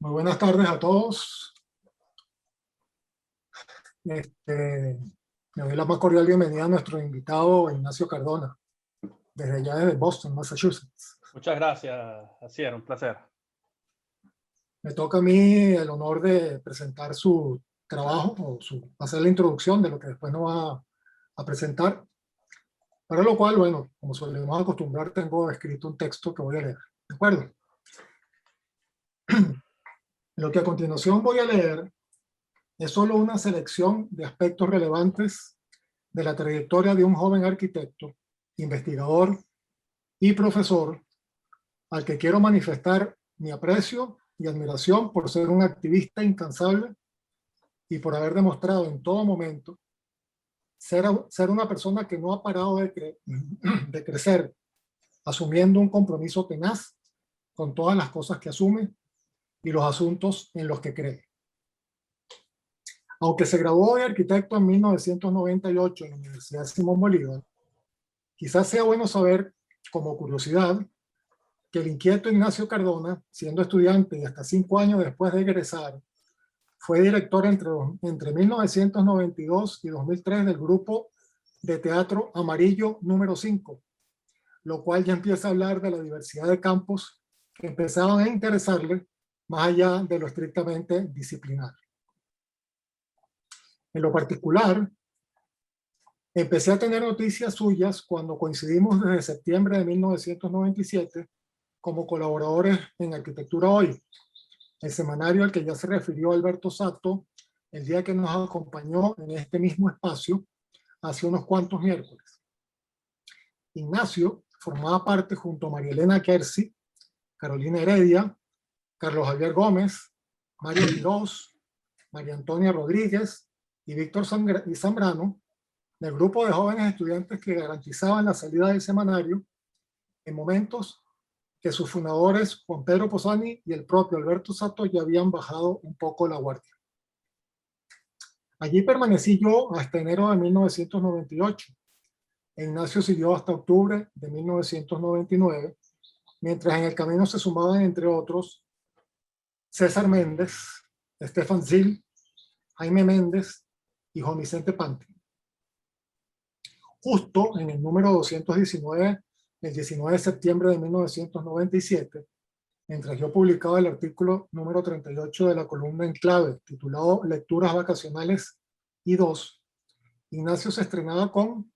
Muy buenas tardes a todos. Le doy la más cordial bienvenida a nuestro invitado Ignacio Cardona, desde allá desde Boston, Massachusetts. Muchas gracias, Asier, un placer. Me toca a mí el honor de presentar su trabajo, hacer la introducción de lo que después nos va a presentar. Para lo cual, bueno, como solemos acostumbrar, tengo escrito un texto que voy a leer. ¿De acuerdo? Lo que a continuación voy a leer es solo una selección de aspectos relevantes de la trayectoria de un joven arquitecto, investigador y profesor al que quiero manifestar mi aprecio y admiración por ser un activista incansable y por haber demostrado en todo momento ser una persona que no ha parado de crecer, asumiendo un compromiso tenaz con todas las cosas que asume y los asuntos en los que cree. Aunque se graduó de arquitecto en 1998 en la Universidad Simón Bolívar, quizás sea bueno saber, como curiosidad, que el inquieto Ignacio Cardona, siendo estudiante y hasta 5 años después de egresar, fue director entre 1992 y 2003 del grupo de teatro Amarillo número 5, lo cual ya empieza a hablar de la diversidad de campos que empezaban a interesarle más allá de lo estrictamente disciplinar. En lo particular, empecé a tener noticias suyas cuando coincidimos desde septiembre de 1997 como colaboradores en Arquitectura Hoy, el semanario al que ya se refirió Alberto Sato el día que nos acompañó en este mismo espacio hace unos cuantos miércoles. Ignacio formaba parte junto a María Elena Kersi, Carolina Heredia, Carlos Javier Gómez, Mario Quirós, María Antonia Rodríguez y Víctor Zambrano, del grupo de jóvenes estudiantes que garantizaban la salida del semanario en momentos que sus fundadores, Juan Pedro Posani y el propio Alberto Sato, ya habían bajado un poco la guardia. Allí permanecí yo hasta enero de 1998. Ignacio siguió hasta octubre de 1999, mientras en el camino se sumaban, entre otros, César Méndez, Estefan Zil, Jaime Méndez y Juan Vicente Panti. Justo en el número 219, el 19 de septiembre de 1997, mientras yo publicaba el artículo número 38 de la columna En Clave, titulado Lecturas Vacacionales I2, Ignacio se estrenaba con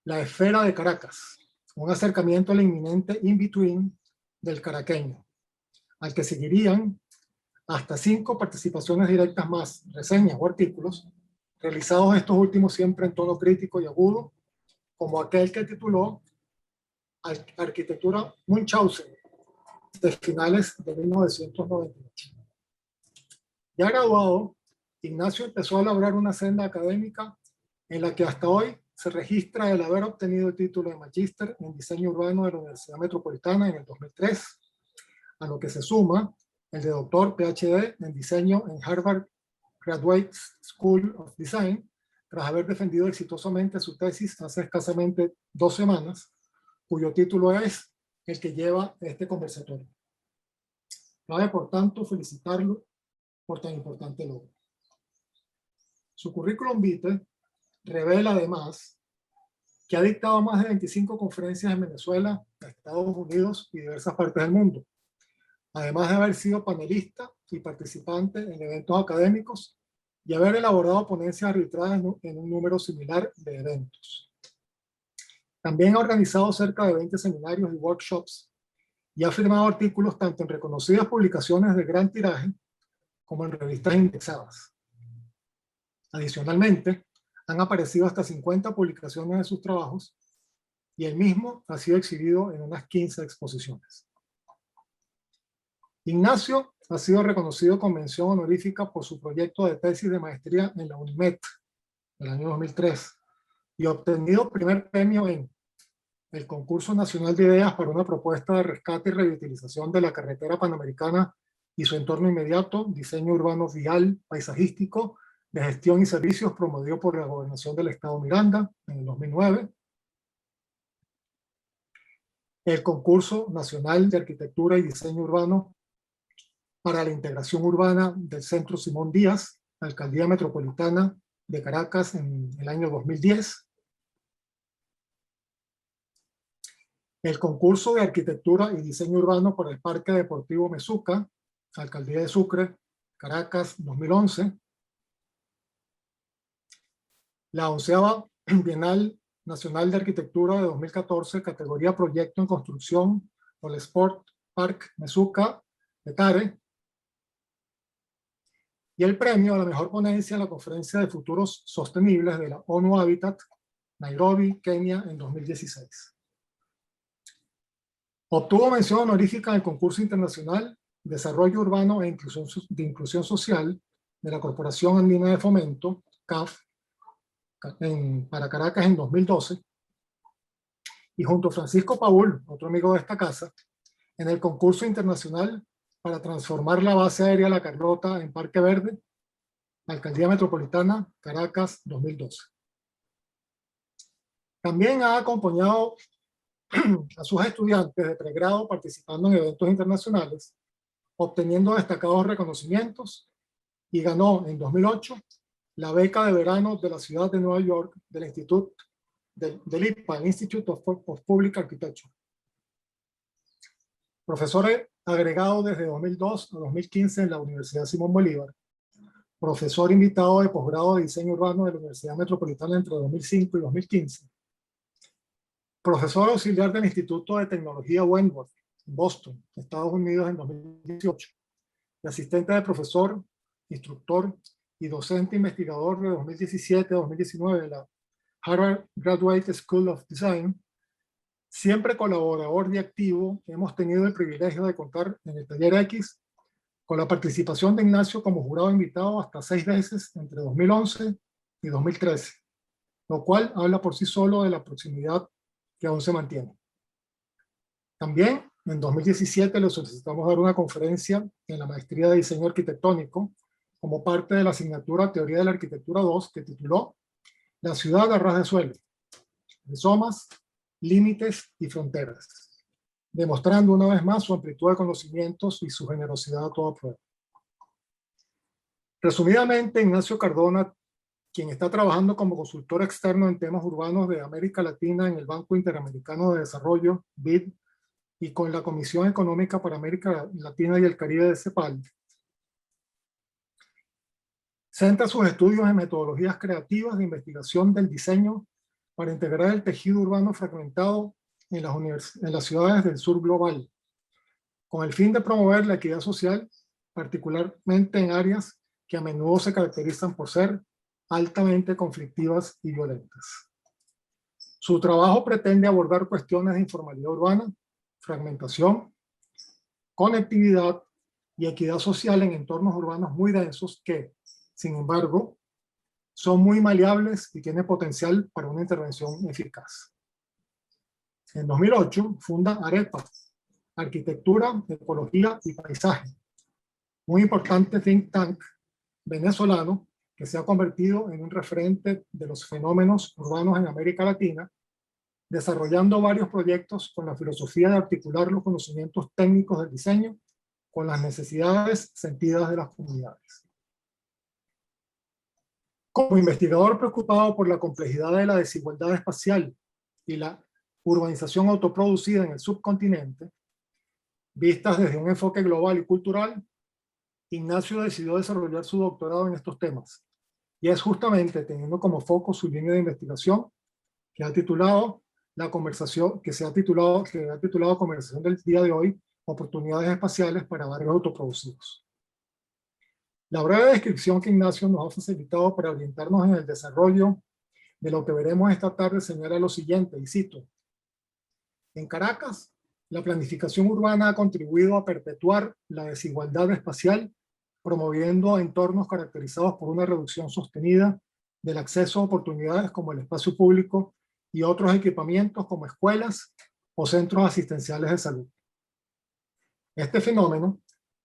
La Esfera de Caracas, un acercamiento al inminente in-between del caraqueño, al que seguirían hasta 5 participaciones directas más, reseñas o artículos, realizados estos últimos siempre en tono crítico y agudo, como aquel que tituló Arquitectura Munchausen, de finales de 1998. Ya graduado, Ignacio empezó a elaborar una senda académica en la que hasta hoy se registra el haber obtenido el título de magíster en diseño urbano de la Universidad Metropolitana en el 2003, a lo que se suma el de doctor PhD en diseño en Harvard Graduate School of Design, tras haber defendido exitosamente su tesis hace escasamente 2 semanas, cuyo título es el que lleva este conversatorio. Cabe, por tanto, felicitarlo por tan importante logro. Su currículum vitae revela además que ha dictado más de 25 conferencias en Venezuela, Estados Unidos y diversas partes del mundo, además de haber sido panelista y participante en eventos académicos y haber elaborado ponencias arbitradas en un número similar de eventos. También ha organizado cerca de 20 seminarios y workshops y ha firmado artículos tanto en reconocidas publicaciones de gran tiraje como en revistas indexadas. Adicionalmente, han aparecido hasta 50 publicaciones de sus trabajos y el mismo ha sido exhibido en unas 15 exposiciones. Ignacio ha sido reconocido con mención honorífica por su proyecto de tesis de maestría en la UNIMED del año 2003 y obtenido primer premio en el Concurso Nacional de Ideas para una propuesta de rescate y reutilización de la carretera panamericana y su entorno inmediato, diseño urbano vial, paisajístico, de gestión y servicios, promovido por la Gobernación del Estado Miranda en el 2009. El Concurso Nacional de Arquitectura y Diseño Urbano para la integración urbana del Centro Simón Díaz, Alcaldía Metropolitana de Caracas en el año 2010. El concurso de arquitectura y diseño urbano para el Parque Deportivo Mezuca, Alcaldía de Sucre, Caracas, 2011. La 11ª Bienal Nacional de Arquitectura de 2014, categoría Proyecto en Construcción por el Sport Park Mezuca, Petare. Y el premio a la mejor ponencia en la Conferencia de Futuros Sostenibles de la ONU Habitat, Nairobi, Kenia, en 2016. Obtuvo mención honorífica en el concurso internacional Desarrollo Urbano e Inclusión Social de la Corporación Andina de Fomento, CAF, para Caracas en 2012. Y junto a Francisco Paul, otro amigo de esta casa, en el concurso internacional para transformar la base aérea La Carlota en Parque Verde, Alcaldía Metropolitana, Caracas, 2012. También ha acompañado a sus estudiantes de pregrado participando en eventos internacionales, obteniendo destacados reconocimientos, y ganó en 2008 la beca de verano de la ciudad de Nueva York del Instituto del IPA, el Institute of Public Architecture. Profesor agregado desde 2002 a 2015 en la Universidad Simón Bolívar. Profesor invitado de posgrado de diseño urbano de la Universidad Metropolitana entre 2005 y 2015. Profesor auxiliar del Instituto de Tecnología Wentworth, en Boston, Estados Unidos, en 2018. Y asistente de profesor, instructor y docente investigador de 2017 a 2019 de la Harvard Graduate School of Design. Siempre colaborador y activo, hemos tenido el privilegio de contar en el Taller X con la participación de Ignacio como jurado invitado hasta 6 veces entre 2011 y 2013, lo cual habla por sí solo de la proximidad que aún se mantiene. También en 2017 le solicitamos dar una conferencia en la Maestría de Diseño Arquitectónico como parte de la asignatura Teoría de la Arquitectura 2 que tituló La ciudad a ras de suelo, rizomas, límites y fronteras, demostrando una vez más su amplitud de conocimientos y su generosidad a toda prueba. Resumidamente, Ignacio Cardona, quien está trabajando como consultor externo en temas urbanos de América Latina en el Banco Interamericano de Desarrollo, BID, y con la Comisión Económica para América Latina y el Caribe de CEPAL, centra sus estudios en metodologías creativas de investigación del diseño para integrar el tejido urbano fragmentado en las ciudades del sur global, con el fin de promover la equidad social, particularmente en áreas que a menudo se caracterizan por ser altamente conflictivas y violentas. Su trabajo pretende abordar cuestiones de informalidad urbana, fragmentación, conectividad y equidad social en entornos urbanos muy densos que, sin embargo, son muy maleables y tienen potencial para una intervención eficaz. En 2008 funda AREPA, Arquitectura, Ecología y Paisaje, un importante think tank venezolano que se ha convertido en un referente de los fenómenos urbanos en América Latina, desarrollando varios proyectos con la filosofía de articular los conocimientos técnicos del diseño con las necesidades sentidas de las comunidades. Como investigador preocupado por la complejidad de la desigualdad espacial y la urbanización autoproducida en el subcontinente, vistas desde un enfoque global y cultural, Ignacio decidió desarrollar su doctorado en estos temas, y es justamente teniendo como foco su línea de investigación que ha titulado Conversación del día de hoy, Oportunidades espaciales para barrios autoproducidos. La breve descripción que Ignacio nos ha facilitado para orientarnos en el desarrollo de lo que veremos esta tarde señala lo siguiente, y cito: en Caracas, la planificación urbana ha contribuido a perpetuar la desigualdad espacial, promoviendo entornos caracterizados por una reducción sostenida del acceso a oportunidades como el espacio público y otros equipamientos como escuelas o centros asistenciales de salud. Este fenómeno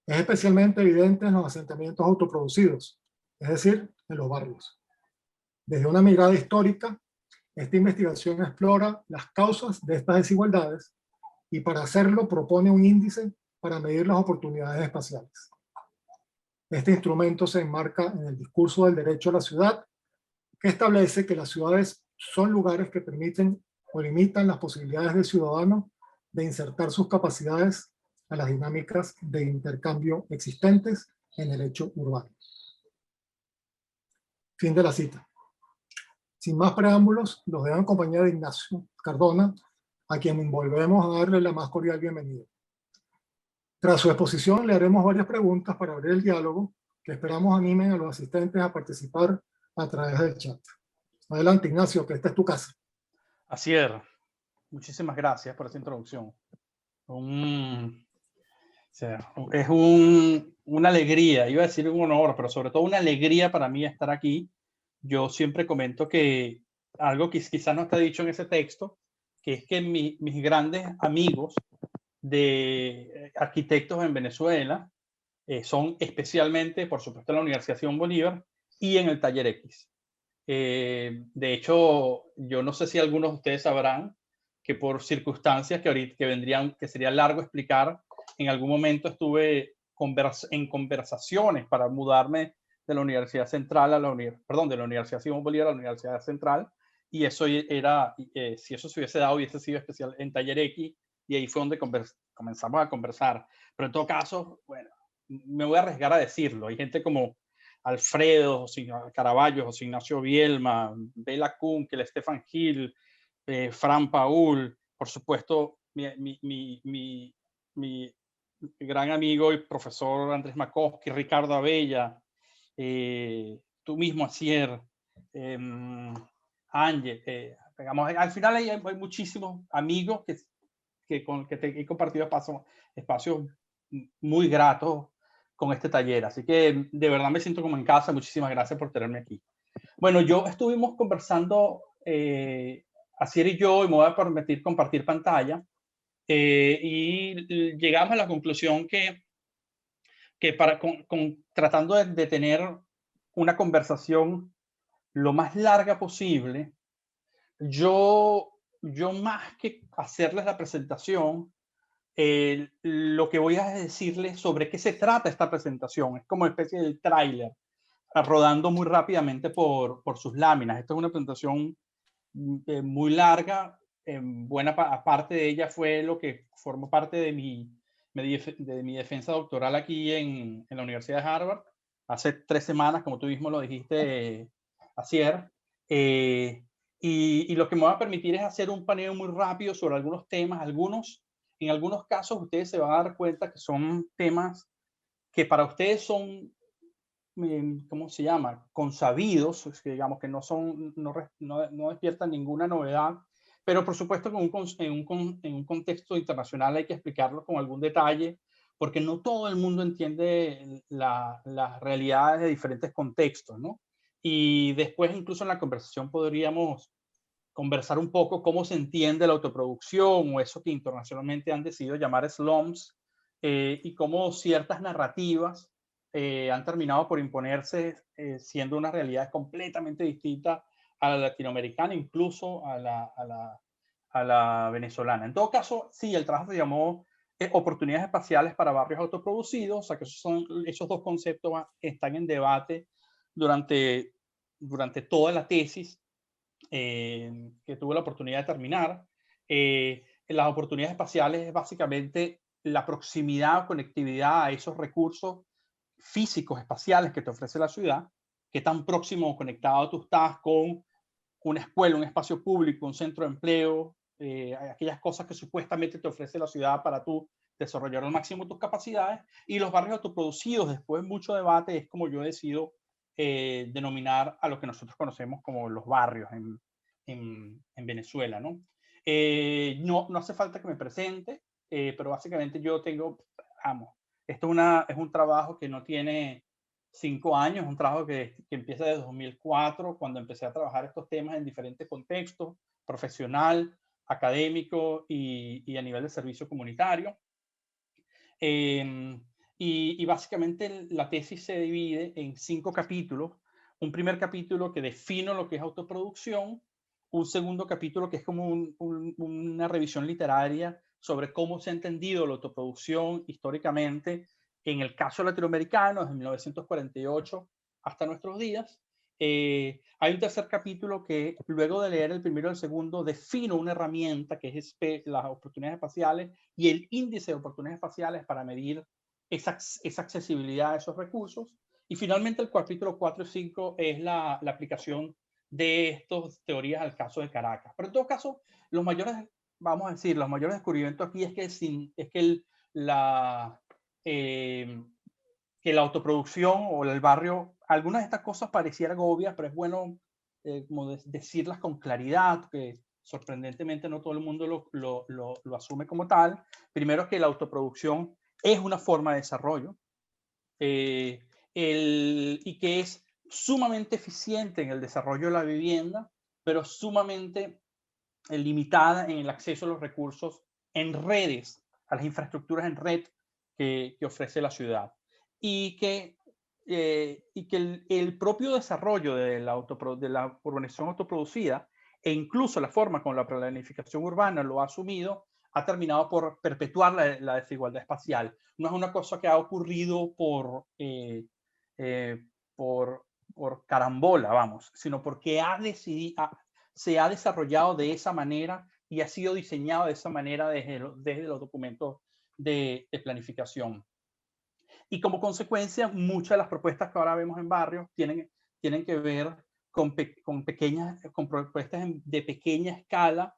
es especialmente evidente en los asentamientos autoproducidos, es decir, en los barrios. Desde una mirada histórica, esta investigación explora las causas de estas desigualdades y para hacerlo propone un índice para medir las oportunidades espaciales. Este instrumento se enmarca en el discurso del derecho a la ciudad, que establece que las ciudades son lugares que permiten o limitan las posibilidades del ciudadano de insertar sus capacidades a las dinámicas de intercambio existentes en el hecho urbano. Fin de la cita. Sin más preámbulos, los dejo en compañía de Ignacio Cardona, a quien volvemos a darle la más cordial bienvenida. Tras su exposición, le haremos varias preguntas para abrir el diálogo, que esperamos animen a los asistentes a participar a través del chat. Adelante, Ignacio, que esta es tu casa. Asier, muchísimas gracias por esa introducción. Es una alegría, iba a decir un honor, pero sobre todo una alegría para mí estar aquí. Yo siempre comento que algo que quizás no está dicho en ese texto, que es que mis grandes amigos de arquitectos en Venezuela son especialmente, por supuesto, en la Universidad Simón Bolívar y en el Taller X. De hecho, yo no sé si algunos de ustedes sabrán que por circunstancias que sería largo explicar, en algún momento estuve en conversaciones para mudarme de la Universidad Central a de la Universidad Simón Bolívar a la Universidad Central, y eso era, si eso se hubiese dado, hubiese sido especial en Taller X, y ahí fue donde comenzamos a conversar. Pero en todo caso, bueno, me voy a arriesgar a decirlo. Hay gente como Alfredo, José Caraballo, José Ignacio Bielma, Bela Kunkel, Stefan Gil, Fran Paul, por supuesto, mi gran amigo y profesor Andrés Makovsky, Ricardo Abella, tú mismo, Asier, Ángel. Al final hay muchísimos amigos con que he compartido espacios muy gratos con este taller. Así que de verdad me siento como en casa. Muchísimas gracias por tenerme aquí. Bueno, estuvimos conversando, Asier y yo, y me voy a permitir compartir pantalla, y llegamos a la conclusión que tratando de tener una conversación lo más larga posible, yo más que hacerles la presentación, lo que voy a decirles sobre qué se trata esta presentación es como una especie de tráiler rodando muy rápidamente por sus láminas. Esta es una presentación muy larga. Buena parte de ella fue lo que formó parte de mi defensa doctoral aquí en la Universidad de Harvard hace 3 semanas, como tú mismo lo dijiste, Asier. Y lo que me va a permitir es hacer un paneo muy rápido sobre algunos temas. En algunos casos ustedes se van a dar cuenta que son temas que para ustedes son, ¿cómo se llama? Consabidos, que digamos que no despiertan ninguna novedad, pero por supuesto que en un contexto internacional hay que explicarlo con algún detalle, porque no todo el mundo entiende las realidades de diferentes contextos, ¿no? Y después incluso en la conversación podríamos conversar un poco cómo se entiende la autoproducción o eso que internacionalmente han decidido llamar slums, y cómo ciertas narrativas han terminado por imponerse, siendo una realidad completamente distinta a la latinoamericana, incluso a la venezolana. En todo caso, sí, el trabajo se llamó Oportunidades Espaciales para Barrios Autoproducidos, o sea que esos dos conceptos están en debate durante toda la tesis que tuve la oportunidad de terminar. Las oportunidades espaciales es básicamente la proximidad o conectividad a esos recursos físicos espaciales que te ofrece la ciudad, qué tan próximo o conectado tú estás con una escuela, un espacio público, un centro de empleo, aquellas cosas que supuestamente te ofrece la ciudad para tú desarrollar al máximo tus capacidades. Y los barrios autoproducidos, después de mucho debate, es como yo decido denominar a lo que nosotros conocemos como los barrios en Venezuela, ¿no? No hace falta que me presente, pero básicamente yo esto es un trabajo que no tiene 5 años, un trabajo que empieza desde 2004, cuando empecé a trabajar estos temas en diferentes contextos, profesional, académico y a nivel de servicio comunitario. Y básicamente la tesis se divide en 5 capítulos. Un primer capítulo que defino lo que es autoproducción, un segundo capítulo que es como una revisión literaria sobre cómo se ha entendido la autoproducción históricamente En el caso latinoamericano, desde 1948 hasta nuestros días, hay un tercer capítulo que, luego de leer el primero y el segundo, defino una herramienta que es las oportunidades espaciales y el índice de oportunidades espaciales para medir esa accesibilidad a esos recursos. Y finalmente el capítulo 4 y 5 es la aplicación de estas teorías al caso de Caracas. Pero en todo caso, los mayores, vamos a decir, los mayores descubrimientos aquí es que la autoproducción o el barrio, algunas de estas cosas parecieran obvias, pero es bueno como decirlas con claridad, que sorprendentemente no todo el mundo lo asume como tal. Primero, que la autoproducción es una forma de desarrollo y que es sumamente eficiente en el desarrollo de la vivienda, pero sumamente limitada en el acceso a los recursos en redes, a las infraestructuras en red que ofrece la ciudad. Y que el propio desarrollo de la urbanización autoproducida e incluso la forma con la planificación urbana lo ha asumido, ha terminado por perpetuar la desigualdad espacial. No es una cosa que ha ocurrido por carambola, vamos, sino porque se ha desarrollado de esa manera y ha sido diseñado de esa manera desde los documentos de planificación. Y como consecuencia, muchas de las propuestas que ahora vemos en barrios tienen que ver con propuestas de pequeña escala,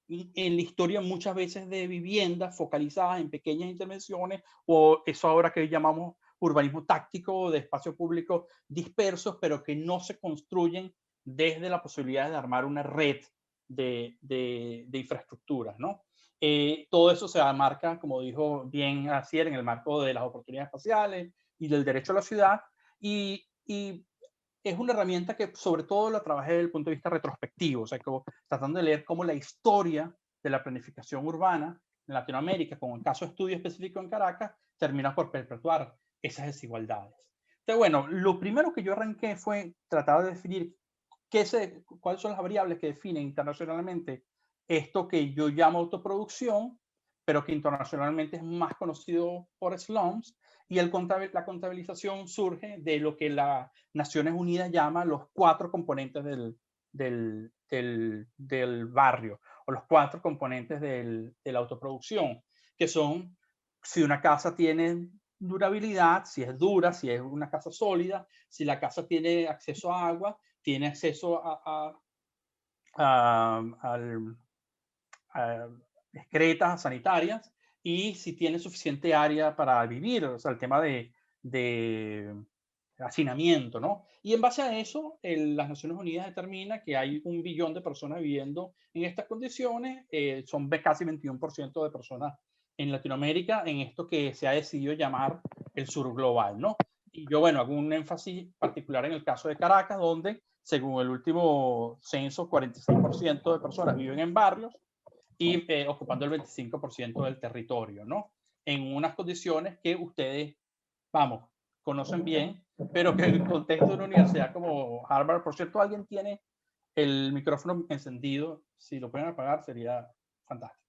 y en la historia muchas veces de viviendas focalizadas en pequeñas intervenciones, o eso ahora que llamamos urbanismo táctico, de espacios públicos dispersos, pero que no se construyen desde la posibilidad de armar una red de infraestructuras, ¿no? Todo eso se marca, como dijo bien Asier, en el marco de las oportunidades espaciales y del derecho a la ciudad, y es una herramienta que sobre todo la trabajé desde el punto de vista retrospectivo, o sea, tratando de leer cómo la historia de la planificación urbana en Latinoamérica, con el caso de estudio específico en Caracas, termina por perpetuar esas desigualdades. Entonces, bueno, lo primero que yo arranqué fue tratar de definir cuáles son las variables que definen internacionalmente esto que yo llamo autoproducción, pero que internacionalmente es más conocido por slums, y la contabilización surge de lo que las Naciones Unidas llama los 4 componentes del barrio, o los 4 componentes de la autoproducción, que son si una casa tiene durabilidad, si es dura, si es una casa sólida, si la casa tiene acceso a agua, tiene acceso a excretas sanitarias, y si tiene suficiente área para vivir, o sea, el tema de hacinamiento, ¿no? Y en base a eso, las Naciones Unidas determina que hay 1 billón de personas viviendo en estas condiciones, son casi 21% de personas en Latinoamérica, en esto que se ha decidido llamar el sur global, ¿no? Y yo, bueno, hago un énfasis particular en el caso de Caracas, donde, según el último censo, 46% de personas viven en barrios y ocupando el 25% del territorio, ¿no? En unas condiciones que ustedes, vamos, conocen bien, pero que en el contexto de una universidad como Harvard, por cierto, alguien tiene el micrófono encendido, si lo pueden apagar sería fantástico.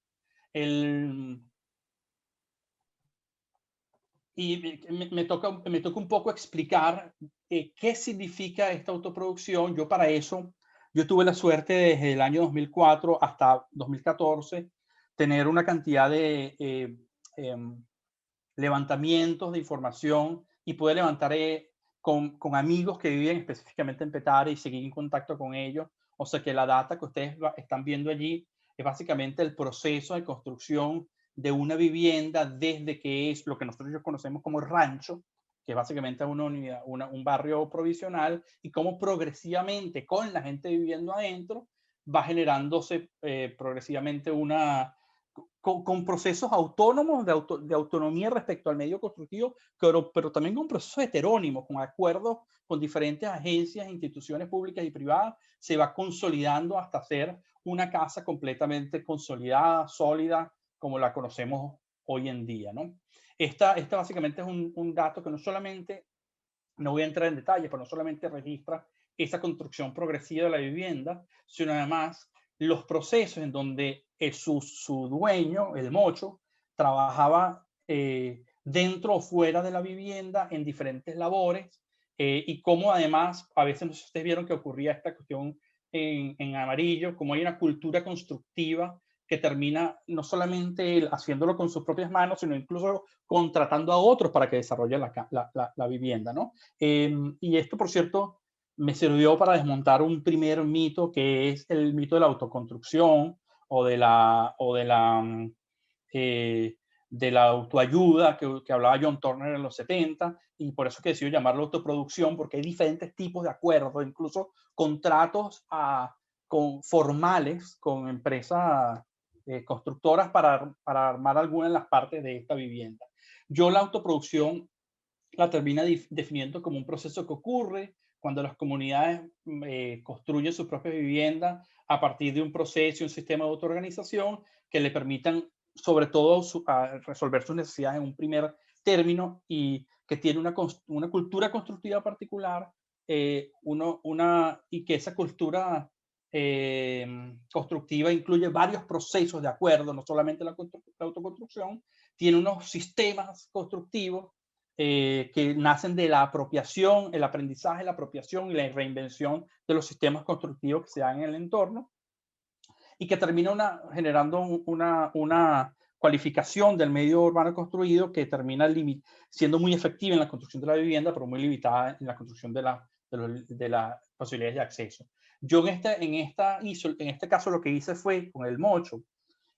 Y me toca un poco explicar qué significa esta autoproducción. Yo para eso, yo tuve la suerte desde el año 2004 hasta 2014 tener una cantidad de levantamientos de información y poder levantar con amigos que viven específicamente en Petare y seguir en contacto con ellos. O sea que la data que ustedes están viendo allí es básicamente el proceso de construcción de una vivienda desde que es lo que nosotros conocemos como rancho, que es básicamente un barrio provisional, y cómo progresivamente, con la gente viviendo adentro, va generándose progresivamente con procesos autónomos de autonomía respecto al medio constructivo, pero también con procesos heterónimos, con acuerdos con diferentes agencias, instituciones públicas y privadas, se va consolidando hasta ser una casa completamente consolidada, sólida, como la conocemos hoy en día, ¿no? Esta básicamente es un dato que no solamente, no voy a entrar en detalle, pero no solamente registra esa construcción progresiva de la vivienda, sino además los procesos en donde su dueño, el mocho, trabajaba dentro o fuera de la vivienda en diferentes labores, y cómo además, a veces no sé si ustedes vieron que ocurría esta cuestión en amarillo, como hay una cultura constructiva que termina no solamente haciéndolo con sus propias manos, sino incluso contratando a otros para que desarrollen la vivienda, ¿no? Y esto, por cierto, me sirvió para desmontar un primer mito, que es el mito de la autoconstrucción o de la autoayuda que hablaba John Turner en los 70, y por eso que decido llamarlo autoproducción, porque hay diferentes tipos de acuerdos, incluso contratos formales con empresas constructoras para armar alguna de las partes de esta vivienda. Yo la autoproducción la termina definiendo como un proceso que ocurre cuando las comunidades construyen sus propias viviendas a partir de un proceso y un sistema de autoorganización que le permitan, sobre todo, resolver sus necesidades en un primer término, y que tiene una cultura constructiva particular, y que esa cultura constructiva incluye varios procesos de acuerdo, no solamente la autoconstrucción, tiene unos sistemas constructivos que nacen de la apropiación, el aprendizaje, la apropiación y la reinvención de los sistemas constructivos que se dan en el entorno, y que termina generando una cualificación del medio urbano construido que termina siendo muy efectiva en la construcción de la vivienda, pero muy limitada en la construcción de las posibilidades de acceso. Yo en este caso lo que hice fue, con el mocho,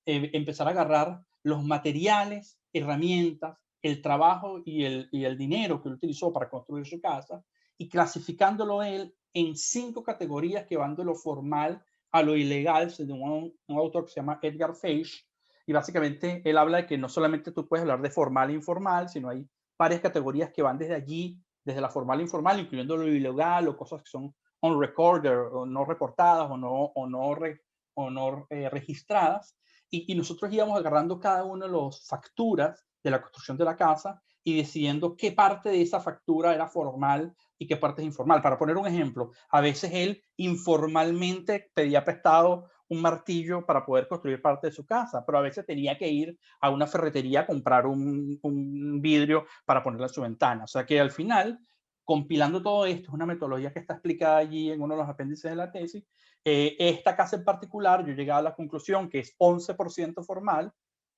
empezar a agarrar los materiales, herramientas, el trabajo y el dinero que él utilizó para construir su casa, y clasificándolo él en 5 categorías que van de lo formal a lo ilegal, según un autor que se llama Edgar Fesch. Y básicamente él habla de que no solamente tú puedes hablar de formal e informal, sino hay varias categorías que van desde allí, desde la formal e informal, incluyendo lo ilegal o cosas que son on recorder o no reportadas o no registradas. Y nosotros íbamos agarrando cada uno de las facturas de la construcción de la casa y decidiendo qué parte de esa factura era formal y qué parte es informal. Para poner un ejemplo, a veces él informalmente pedía prestado un martillo para poder construir parte de su casa, pero a veces tenía que ir a una ferretería a comprar un vidrio para ponerlo en su ventana. O sea que al final, compilando todo esto, es una metodología que está explicada allí en uno de los apéndices de la tesis. Esta casa en particular, yo llegué a la conclusión que es 11% formal,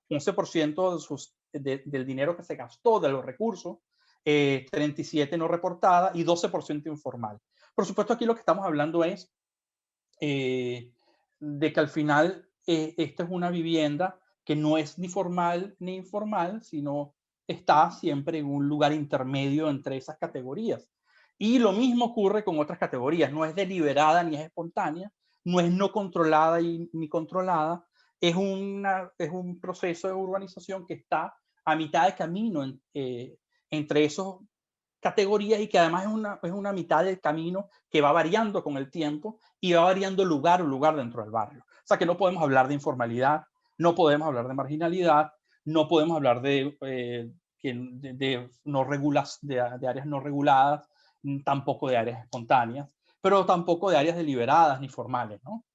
11% del dinero que se gastó, de los recursos, 37% no reportada y 12% informal. Por supuesto, aquí lo que estamos hablando es de que al final esta es una vivienda que no es ni formal ni informal, sino está siempre en un lugar intermedio entre esas categorías. Y lo mismo ocurre con otras categorías, no es deliberada ni es espontánea, no es no controlada ni controlada, es un proceso de urbanización que está a mitad de camino entre esas categorías, y que además es una mitad del camino que va variando con el tiempo y va variando lugar dentro del barrio. O sea que no podemos hablar de informalidad, no podemos hablar de marginalidad, no podemos hablar de áreas no reguladas, tampoco de áreas espontáneas, pero tampoco de áreas deliberadas ni formales, ¿no?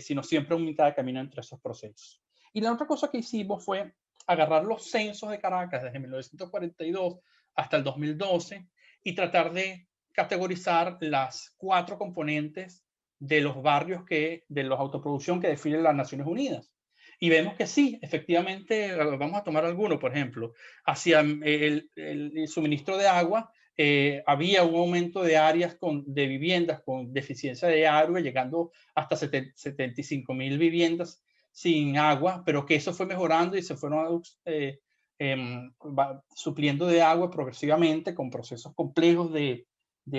Sino siempre una mitad de camino entre esos procesos. Y la otra cosa que hicimos fue agarrar los censos de Caracas desde 1942 hasta el 2012 y tratar de categorizar las 4 componentes de los barrios de la autoproducción que definen las Naciones Unidas. Y vemos que sí, efectivamente, vamos a tomar alguno, por ejemplo, hacia el suministro de agua, había un aumento de áreas de viviendas con deficiencia de agua, llegando hasta 75.000 viviendas sin agua, pero que eso fue mejorando y se fueron supliendo de agua progresivamente con procesos complejos de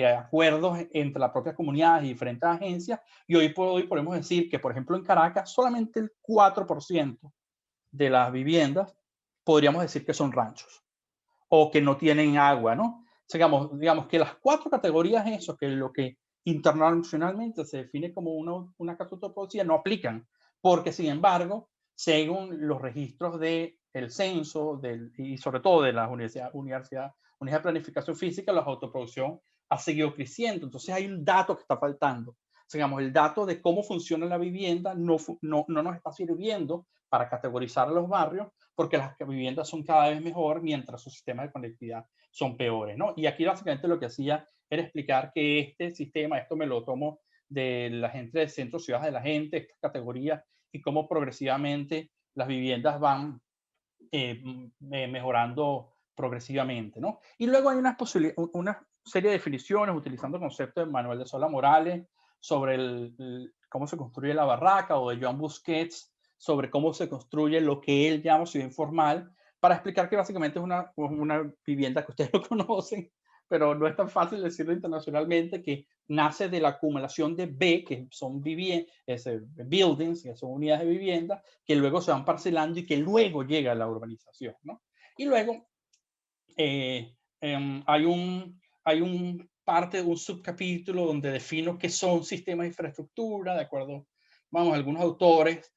acuerdos entre las propias comunidades y diferentes agencias. Y hoy por hoy podemos decir que, por ejemplo, en Caracas, solamente el 4% de las viviendas podríamos decir que son ranchos o que no tienen agua, ¿no? Digamos que las 4 categorías, eso, que lo que internacionalmente se define como una casa autoproducida, no aplican, porque sin embargo, según los registros del censo y sobre todo de las unidades de planificación física, la autoproducción ha seguido creciendo. Entonces hay un dato que está faltando. Digamos, el dato de cómo funciona la vivienda no nos está sirviendo para categorizar a los barrios, porque las viviendas son cada vez mejor mientras sus sistemas de conectividad son peores, ¿no? Y aquí básicamente lo que hacía era explicar que este sistema, esto me lo tomo de la gente del centro ciudad de la gente, estas categorías, y cómo progresivamente las viviendas van mejorando progresivamente, ¿no? Y luego hay una serie de definiciones utilizando conceptos de Manuel de Sola Morales sobre cómo se construye la barraca, o de Joan Busquets sobre cómo se construye lo que él llama ciudad informal, para explicar que básicamente es una vivienda que ustedes lo conocen, pero no es tan fácil decirlo internacionalmente, que nace de la acumulación de B, que son buildings, que son unidades de vivienda, que luego se van parcelando y que luego llega a la urbanización, ¿no? Y luego hay un subcapítulo donde defino qué son sistemas de infraestructura, de acuerdo, vamos, algunos autores,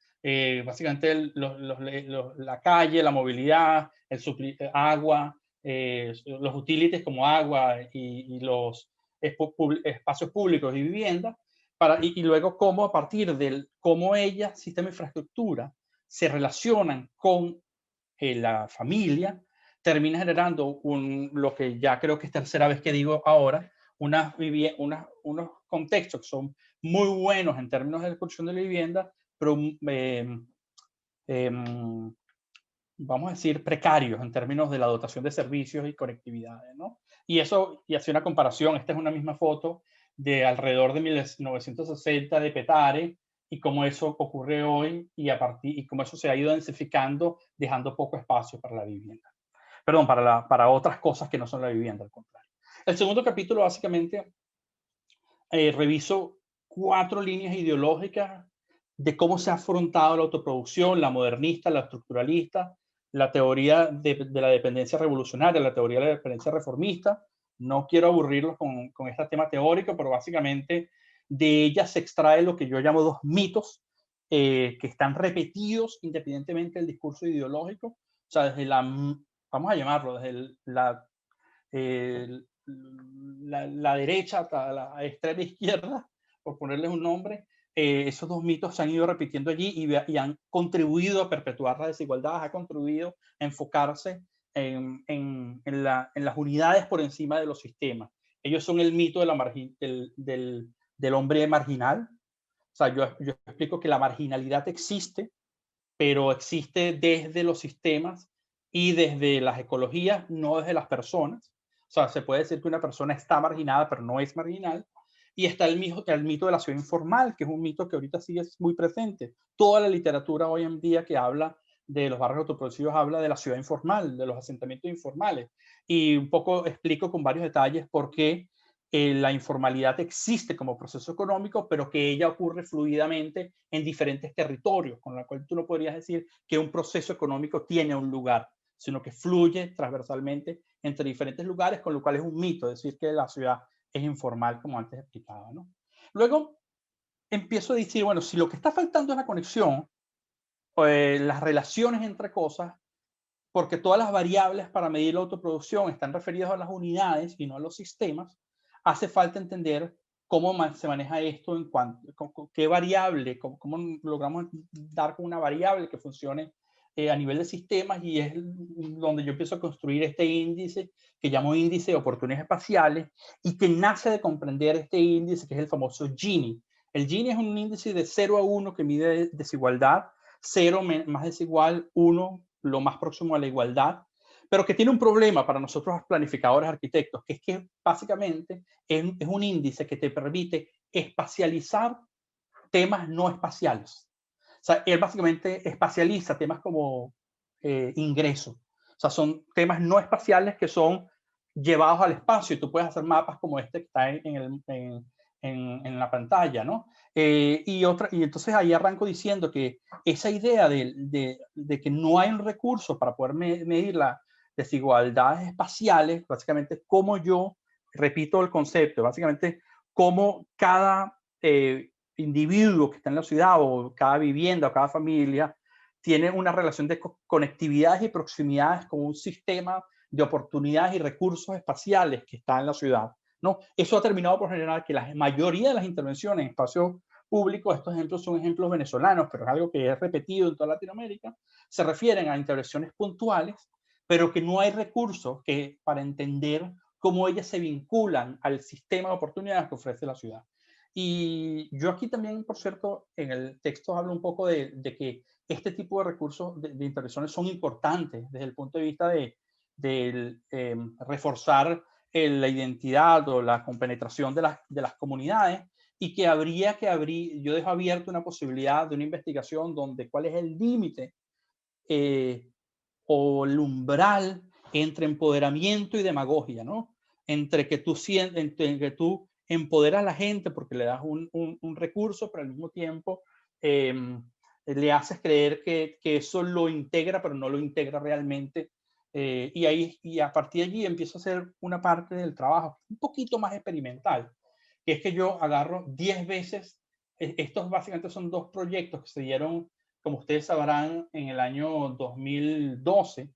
básicamente la calle, la movilidad, agua, los utilities como agua y los espacios públicos y vivienda, y luego cómo a partir del cómo sistema de infraestructura, se relacionan con la familia, termina generando lo que ya creo que es tercera vez que digo ahora, unos contextos que son muy buenos en términos de construcción de la vivienda, pero vamos a decir precarios en términos de la dotación de servicios y conectividades, ¿no? Y hace una comparación, esta es una misma foto de alrededor de 1960 de Petare, y cómo eso ocurre hoy y cómo eso se ha ido densificando, dejando poco espacio para la vivienda. Perdón, para otras cosas que no son la vivienda, al contrario. El segundo capítulo básicamente reviso 4 líneas ideológicas de cómo se ha afrontado la autoproducción, la modernista, la estructuralista, la teoría de la dependencia revolucionaria, la teoría de la dependencia reformista. No quiero aburrirlos con este tema teórico, pero básicamente de ella se extrae lo que yo llamo 2 mitos que están repetidos independientemente del discurso ideológico. O sea, desde vamos a llamarlo, desde la derecha hasta la extrema izquierda, por ponerles un nombre, esos 2 mitos se han ido repitiendo allí y han contribuido a perpetuar la desigualdad, ha contribuido a enfocarse en las unidades por encima de los sistemas. Ellos son el mito del hombre marginal. O sea, yo explico que la marginalidad existe, pero existe desde los sistemas y desde las ecologías, no desde las personas. O sea, se puede decir que una persona está marginada, pero no es marginal. Y está el mito de la ciudad informal, que es un mito que ahorita sigue muy presente. Toda la literatura hoy en día que habla de los barrios autoproducidos habla de la ciudad informal, de los asentamientos informales. Y un poco explico con varios detalles por qué la informalidad existe como proceso económico, pero que ella ocurre fluidamente en diferentes territorios, con lo cual tú no podrías decir que un proceso económico tiene un lugar, sino que fluye transversalmente entre diferentes lugares, con lo cual es un mito decir que la ciudad es informal, como antes explicaba, ¿no? Luego empiezo a decir, bueno, si lo que está faltando es la conexión, las relaciones entre cosas, porque todas las variables para medir la autoproducción están referidas a las unidades y no a los sistemas, hace falta entender cómo se maneja esto en cuanto, qué variable, cómo logramos dar con una variable que funcione a nivel de sistemas, y es donde yo empiezo a construir este índice que llamo índice de oportunidades espaciales, y que nace de comprender este índice que es el famoso Gini. El Gini es un índice de 0 a 1 que mide desigualdad, 0 más desigual, 1 lo más próximo a la igualdad, pero que tiene un problema para nosotros los planificadores arquitectos, que es que básicamente es un índice que te permite espacializar temas no espaciales. O sea, él básicamente espacializa temas como ingreso. O sea, son temas no espaciales que son llevados al espacio, y tú puedes hacer mapas como este que está en la pantalla, ¿no? Y entonces ahí arranco diciendo que esa idea de que no hay un recurso para poder medir las desigualdades espaciales, básicamente como yo repito el concepto, básicamente como cada individuo que está en la ciudad, o cada vivienda, o cada familia, tiene una relación de conectividades y proximidades con un sistema de oportunidades y recursos espaciales que está en la ciudad, ¿no? Eso ha terminado por generar que la mayoría de las intervenciones en espacios público, estos ejemplos son ejemplos venezolanos, pero es algo que es repetido en toda Latinoamérica, se refieren a intervenciones puntuales, pero que no hay recursos para entender cómo ellas se vinculan al sistema de oportunidades que ofrece la ciudad. Y yo aquí también, por cierto, en el texto hablo un poco de que este tipo de recursos de intervenciones son importantes desde el punto de vista de reforzar la identidad o la compenetración de las comunidades, y que habría que abrir, yo dejo abierto una posibilidad de una investigación donde cuál es el límite o el umbral entre empoderamiento y demagogia, ¿no? Entre que tú empoderas a la gente porque le das un recurso, pero al mismo tiempo le haces creer que eso lo integra, pero no lo integra realmente. Y a partir de allí empiezo a hacer una parte del trabajo un poquito más experimental, que es que yo agarro 10 veces, estos básicamente son dos proyectos que se dieron, como ustedes sabrán, en el año 2012,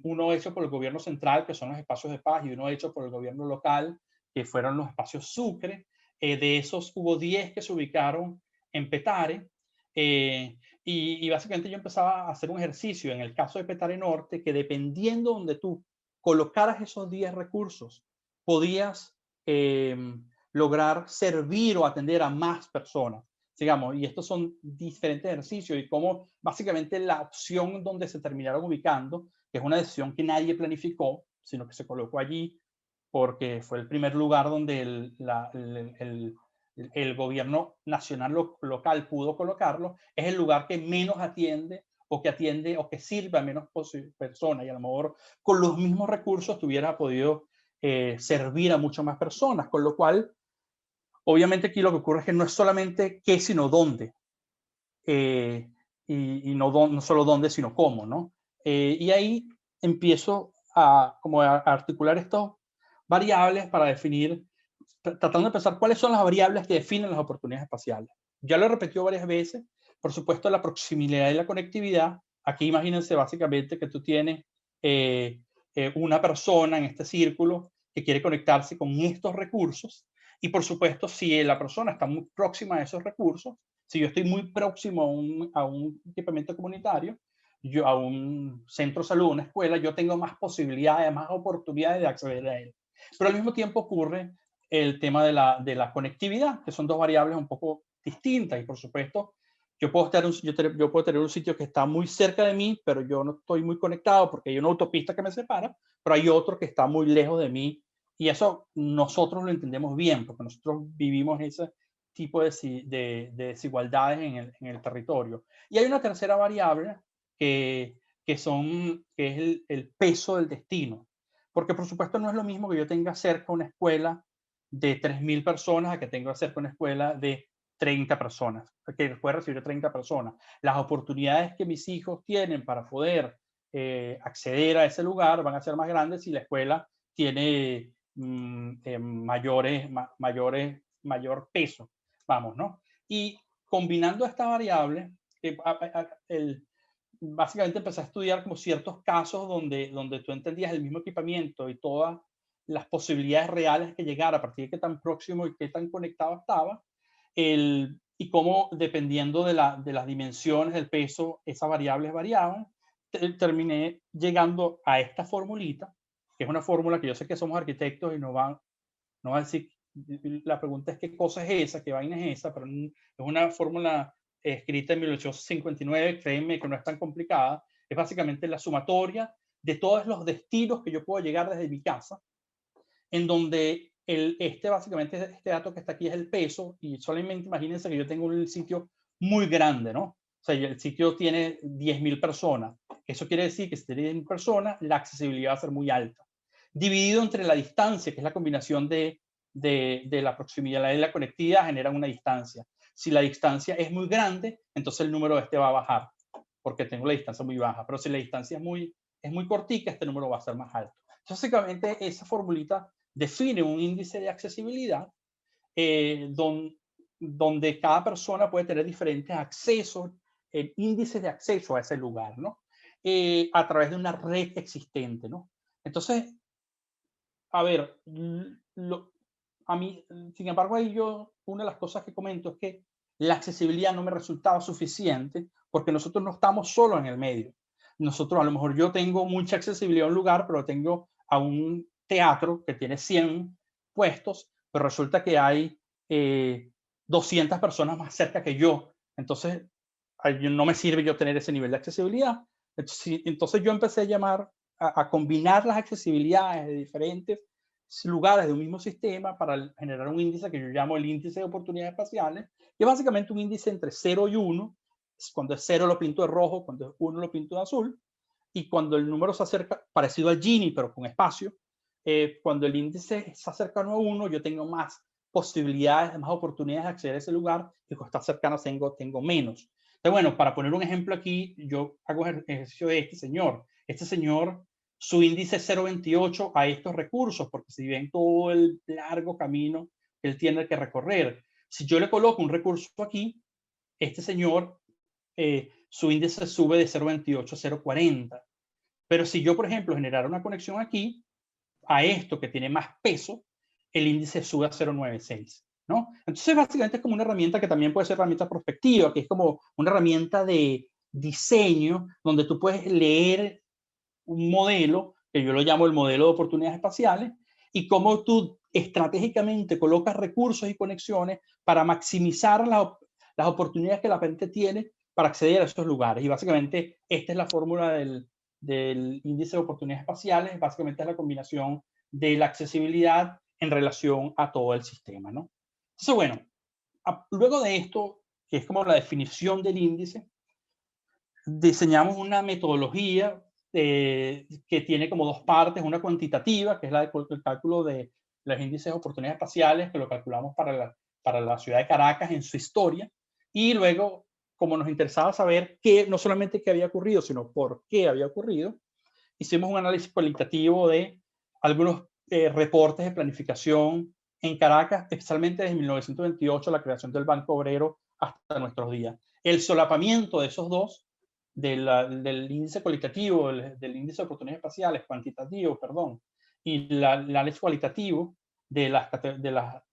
uno hecho por el gobierno central, que son los espacios de paz, y uno hecho por el gobierno local, que fueron los espacios Sucre. De esos hubo 10 que se ubicaron en Petare, y básicamente yo empezaba a hacer un ejercicio en el caso de Petare Norte, que dependiendo donde tú colocaras esos 10 recursos, podías lograr servir o atender a más personas, digamos, y estos son diferentes ejercicios y cómo básicamente la opción donde se terminaron ubicando, que es una decisión que nadie planificó, sino que se colocó allí porque fue el primer lugar donde el gobierno nacional local pudo colocarlo, es el lugar que menos atiende o que sirve a menos personas, y a lo mejor con los mismos recursos tuviera podido servir a muchas más personas, con lo cual obviamente aquí lo que ocurre es que no es solamente qué, sino dónde. Y no solo dónde, sino cómo, ¿no? Y ahí empiezo como a articular estas variables para definir, tratando de pensar cuáles son las variables que definen las oportunidades espaciales. Ya lo he repetido varias veces, por supuesto, la proximidad y la conectividad. Aquí imagínense básicamente que tú tienes una persona en este círculo que quiere conectarse con estos recursos, y por supuesto, si la persona está muy próxima a esos recursos, si yo estoy muy próximo a un equipamiento comunitario, a un centro de salud, una escuela, yo tengo más posibilidades, más oportunidades de acceder a él. Pero al mismo tiempo ocurre el tema de la conectividad, que son dos variables un poco distintas. Y por supuesto, yo puedo tener un sitio que está muy cerca de mí, pero yo no estoy muy conectado porque hay una autopista que me separa, pero hay otro que está muy lejos de mí. Y eso nosotros lo entendemos bien, porque nosotros vivimos ese tipo de desigualdades en el territorio. Y hay una tercera variable que es el peso del destino. Porque por supuesto no es lo mismo que yo tenga cerca una escuela de 3.000 personas a que tenga cerca una escuela de 30 personas, que puede recibir 30 personas. Las oportunidades que mis hijos tienen para poder acceder a ese lugar van a ser más grandes si la escuela tiene mayor peso, vamos, ¿no? Y combinando esta variable, básicamente empecé a estudiar como ciertos casos donde tú entendías el mismo equipamiento y todas las posibilidades reales que llegara a partir de qué tan próximo y qué tan conectado estaba, y cómo dependiendo de las dimensiones del peso, esas variables variaban. Terminé llegando a esta formulita, que es una fórmula que yo sé que somos arquitectos y no va a decir, la pregunta es qué cosa es esa, qué vaina es esa, pero es una fórmula escrita en 1859, créeme que no es tan complicada, es básicamente la sumatoria de todos los destinos que yo puedo llegar desde mi casa, en donde básicamente este dato que está aquí es el peso, y solamente imagínense que yo tengo un sitio muy grande, ¿no? O sea, el sitio tiene 10.000 personas. Eso quiere decir que si tiene 10.000 personas, la accesibilidad va a ser muy alta. Dividido entre la distancia, que es la combinación de la proximidad y la conectividad, generan una distancia. Si la distancia es muy grande, entonces el número va a bajar, porque tengo la distancia muy baja. Pero si la distancia es muy cortica, este número va a ser más alto. Entonces, básicamente, esa formulita define un índice de accesibilidad donde cada persona puede tener diferentes accesos, índices de acceso a ese lugar, ¿no? A través de una red existente, ¿no? Entonces, a ver, a mí, sin embargo, ahí una de las cosas que comento es que la accesibilidad no me resultaba suficiente porque nosotros no estamos solo en el medio. Nosotros, a lo mejor yo tengo mucha accesibilidad a un lugar, pero tengo a un teatro que tiene 100 puestos, pero resulta que hay 200 personas más cerca que yo. Entonces, no me sirve yo tener ese nivel de accesibilidad. Entonces yo empecé a llamar, a combinar las accesibilidades de diferentes lugares de un mismo sistema para generar un índice que yo llamo el índice de oportunidades espaciales, que es básicamente un índice entre 0 y 1. Cuando es 0 lo pinto de rojo, cuando es 1 lo pinto de azul, y cuando el número se acerca, parecido al Gini, pero con espacio, cuando el índice está cercano a 1, yo tengo más posibilidades, más oportunidades de acceder a ese lugar, y cuando está cercano tengo menos. Entonces, bueno, para poner un ejemplo aquí, yo hago el ejercicio de este señor. Este señor, su índice es 0,28 a estos recursos, porque si ven todo el largo camino que él tiene que recorrer, si yo le coloco un recurso aquí, este señor, su índice sube de 0,28 a 0,40. Pero si yo, por ejemplo, generara una conexión aquí, a esto que tiene más peso, el índice sube a 0,96. ¿No? Entonces, básicamente es como una herramienta que también puede ser herramienta prospectiva, que es como una herramienta de diseño donde tú puedes leer un modelo, que yo lo llamo el modelo de oportunidades espaciales, y cómo tú estratégicamente colocas recursos y conexiones para maximizar las oportunidades que la gente tiene para acceder a estos lugares. Y básicamente esta es la fórmula del índice de oportunidades espaciales, básicamente es la combinación de la accesibilidad en relación a todo el sistema, ¿no? Entonces, bueno, luego de esto, que es como la definición del índice, diseñamos una metodología que tiene como dos partes, una cuantitativa, que es el cálculo de los índices de oportunidades espaciales, que lo calculamos para la ciudad de Caracas en su historia, y luego, como nos interesaba saber no solamente qué había ocurrido, sino por qué había ocurrido, hicimos un análisis cualitativo de algunos reportes de planificación en Caracas, especialmente desde 1928, la creación del Banco Obrero, hasta nuestros días. El solapamiento de esos dos, del índice cualitativo, del índice de oportunidades espaciales, cuantitativo, perdón, y el análisis cualitativo de las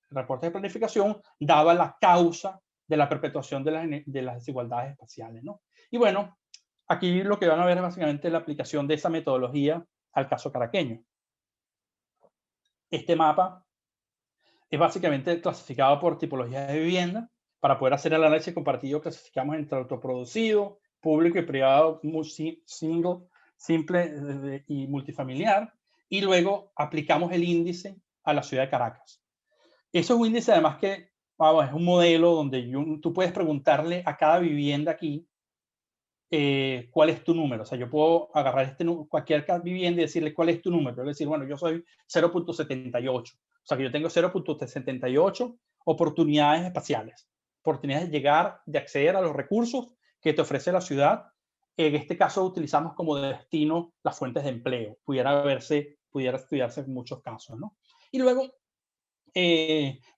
reportes de planificación, daba la causa de la perpetuación de las desigualdades espaciales, ¿no? Y bueno, aquí lo que van a ver es básicamente la aplicación de esa metodología al caso caraqueño. Este mapa es básicamente clasificado por tipologías de vivienda. Para poder hacer el análisis compartido, clasificamos entre autoproducido, público y privado, single, simple y multifamiliar. Y luego aplicamos el índice a la ciudad de Caracas. Eso es un índice además que, vamos, es un modelo donde tú puedes preguntarle a cada vivienda aquí cuál es tu número. O sea, yo puedo agarrar cualquier vivienda y decirle cuál es tu número. Yo le decir, bueno, yo soy 0,78. O sea, que yo tengo 0,78 oportunidades espaciales. Oportunidades de llegar, de acceder a los recursos que te ofrece la ciudad. En este caso utilizamos como destino las fuentes de empleo. Pudiera estudiarse en muchos casos, ¿no? Y luego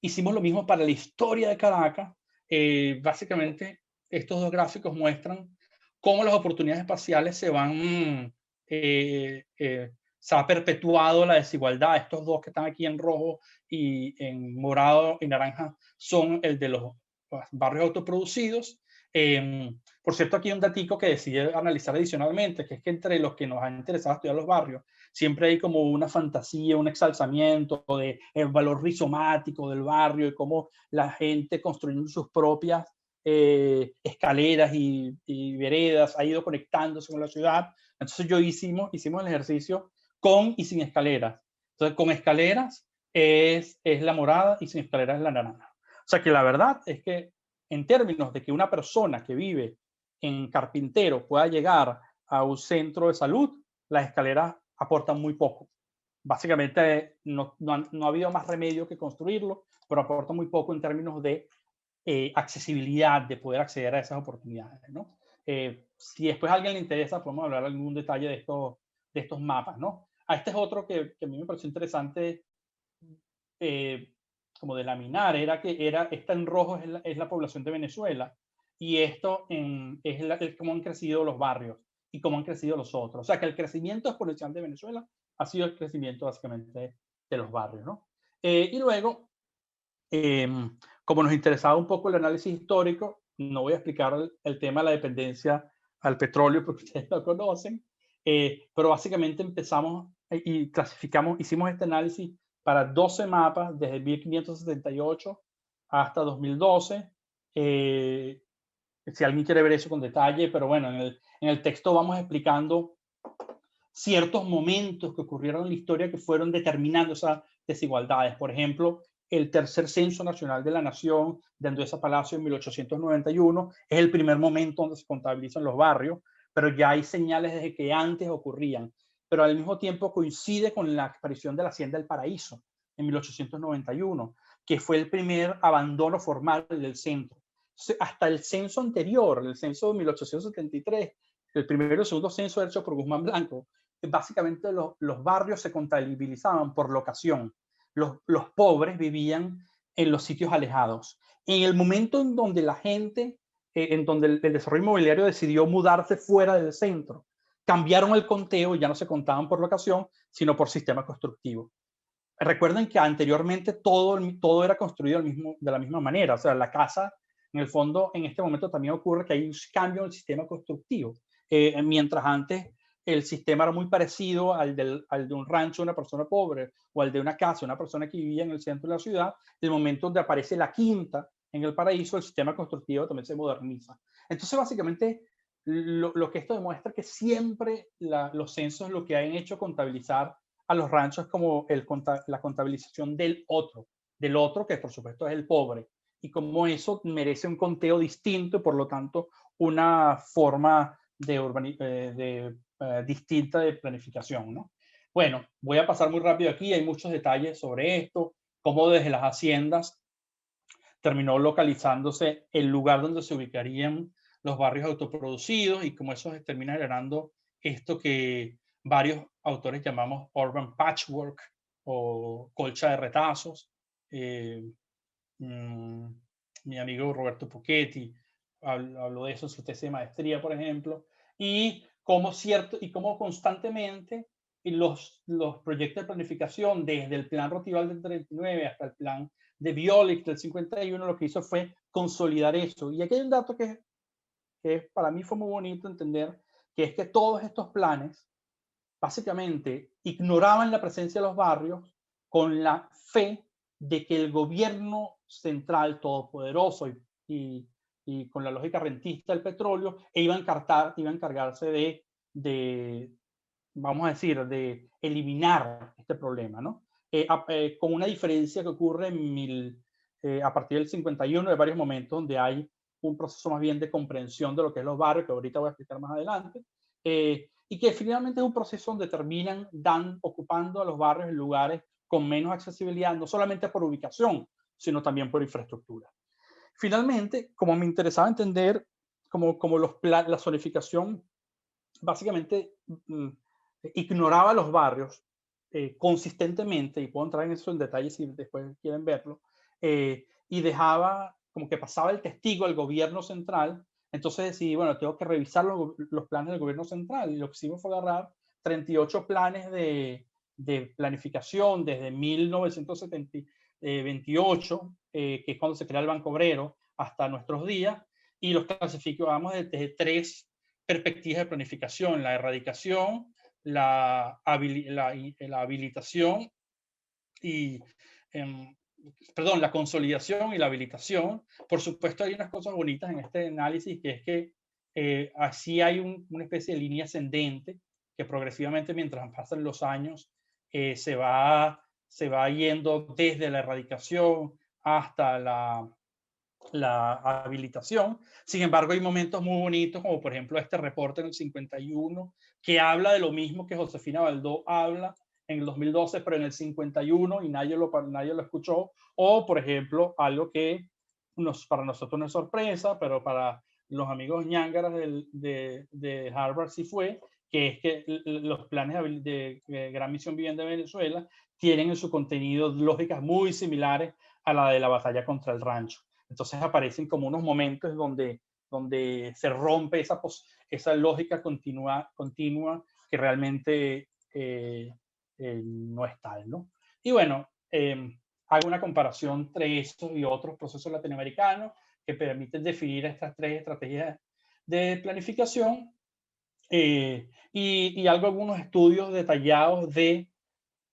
hicimos lo mismo para la historia de Caracas. Básicamente, estos dos gráficos muestran cómo las oportunidades espaciales se ha perpetuado la desigualdad. Estos dos que están aquí en rojo y en morado y naranja son el de los barrios autoproducidos. Por cierto, aquí hay un datico que decidí analizar adicionalmente, que es que entre los que nos han interesado estudiar los barrios, siempre hay como una fantasía, un exalzamiento del valor rizomático del barrio y cómo la gente construyendo sus propias escaleras y veredas ha ido conectándose con la ciudad. Entonces hicimos el ejercicio con y sin escaleras. Entonces con escaleras es la morada y sin escaleras es la naranja. O sea que la verdad es que en términos de que una persona que vive en Carpintero pueda llegar a un centro de salud, las escaleras aportan muy poco. Básicamente no ha habido más remedio que construirlo, pero aporta muy poco en términos de accesibilidad, de poder acceder a esas oportunidades, ¿no? Si después a alguien le interesa, podemos hablar de algún detalle de estos mapas, ¿no? Este es otro que a mí me pareció interesante como de laminar, esta en rojo es la población de Venezuela y esto es cómo han crecido los barrios y cómo han crecido los otros. O sea que el crecimiento exponencial de Venezuela ha sido el crecimiento básicamente de los barrios, ¿no? Y luego, como nos interesaba un poco el análisis histórico, no voy a explicar el tema de la dependencia al petróleo porque ustedes lo conocen, pero básicamente empezamos y clasificamos, hicimos este análisis para 12 mapas desde 1578 hasta 2012. Si alguien quiere ver eso con detalle, pero bueno, en el texto vamos explicando ciertos momentos que ocurrieron en la historia que fueron determinando esas desigualdades. Por ejemplo, el tercer censo nacional de la nación de Andueza Palacio en 1891 es el primer momento donde se contabilizan los barrios, pero ya hay señales de que antes ocurrían. Pero al mismo tiempo coincide con la aparición de la Hacienda del Paraíso en 1891, que fue el primer abandono formal del centro. Hasta el censo anterior, el censo de 1873, el primero y el segundo censo hecho por Guzmán Blanco, básicamente los barrios se contabilizaban por locación. Los pobres vivían en los sitios alejados. En el momento en donde la gente, en donde el desarrollo inmobiliario decidió mudarse fuera del centro, cambiaron el conteo y ya no se contaban por locación, sino por sistema constructivo. Recuerden que anteriormente todo era construido de la misma manera. O sea, la casa, en el fondo, en este momento también ocurre que hay un cambio en el sistema constructivo. Mientras antes el sistema era muy parecido al de un rancho de una persona pobre o al de una casa de una persona que vivía en el centro de la ciudad, el momento donde aparece la quinta en el paraíso, el sistema constructivo también se moderniza. Entonces, básicamente, lo que esto demuestra es que siempre los censos lo que han hecho contabilizar a los ranchos como la contabilización del otro que por supuesto es el pobre, y como eso merece un conteo distinto y por lo tanto una forma distinta de planificación, ¿no? Bueno, voy a pasar muy rápido aquí, hay muchos detalles sobre esto, cómo desde las haciendas terminó localizándose el lugar donde se ubicarían los barrios autoproducidos y cómo eso termina generando esto que varios autores llamamos urban patchwork o colcha de retazos. Mi amigo Roberto Puchetti habló de eso en su tesis de maestría, por ejemplo, y cómo constantemente los proyectos de planificación, desde el plan Rotival del 39 hasta el plan de Biolic del 51, lo que hizo fue consolidar eso. Y aquí hay un dato que para mí fue muy bonito entender, que es que todos estos planes básicamente ignoraban la presencia de los barrios con la fe de que el gobierno central todopoderoso y con la lógica rentista del petróleo iba a encargarse de, vamos a decir, de eliminar este problema, ¿no? Con una diferencia que ocurre a partir del 51, de varios momentos donde hay un proceso más bien de comprensión de lo que es los barrios, que ahorita voy a explicar más adelante, y que finalmente es un proceso donde terminan ocupando a los barrios en lugares con menos accesibilidad, no solamente por ubicación, sino también por infraestructura. Finalmente, como me interesaba entender como la zonificación básicamente ignoraba los barrios consistentemente, y puedo entrar en eso en detalle si después quieren verlo, y dejaba como que pasaba el testigo al gobierno central. Entonces decidí, bueno, tengo que revisar los planes del gobierno central, y lo que hicimos fue agarrar 38 planes de planificación desde 1928, que es cuando se crea el Banco Obrero, hasta nuestros días, y los clasificamos desde tres perspectivas de planificación: la erradicación, la habilitación y, la consolidación y la habilitación. Por supuesto, hay unas cosas bonitas en este análisis, que es que así hay una especie de línea ascendente que progresivamente, mientras pasan los años, se va yendo desde la erradicación hasta la habilitación. Sin embargo, hay momentos muy bonitos, como por ejemplo este reporte en el 51, que habla de lo mismo que Josefina Baldó habla en el 2012, pero en el 51, y nadie lo escuchó. O, por ejemplo, algo que para nosotros no es sorpresa, pero para los amigos ñángaras de Harvard sí fue, que es que los planes de Gran Misión Vivienda de Venezuela tienen en su contenido lógicas muy similares a la de la batalla contra el rancho. Entonces aparecen como unos momentos donde se rompe esa lógica continua que realmente no es tal, ¿no? Y bueno, haga una comparación entre estos y otros procesos latinoamericanos que permiten definir estas 3 estrategias de planificación, y hago algunos estudios detallados de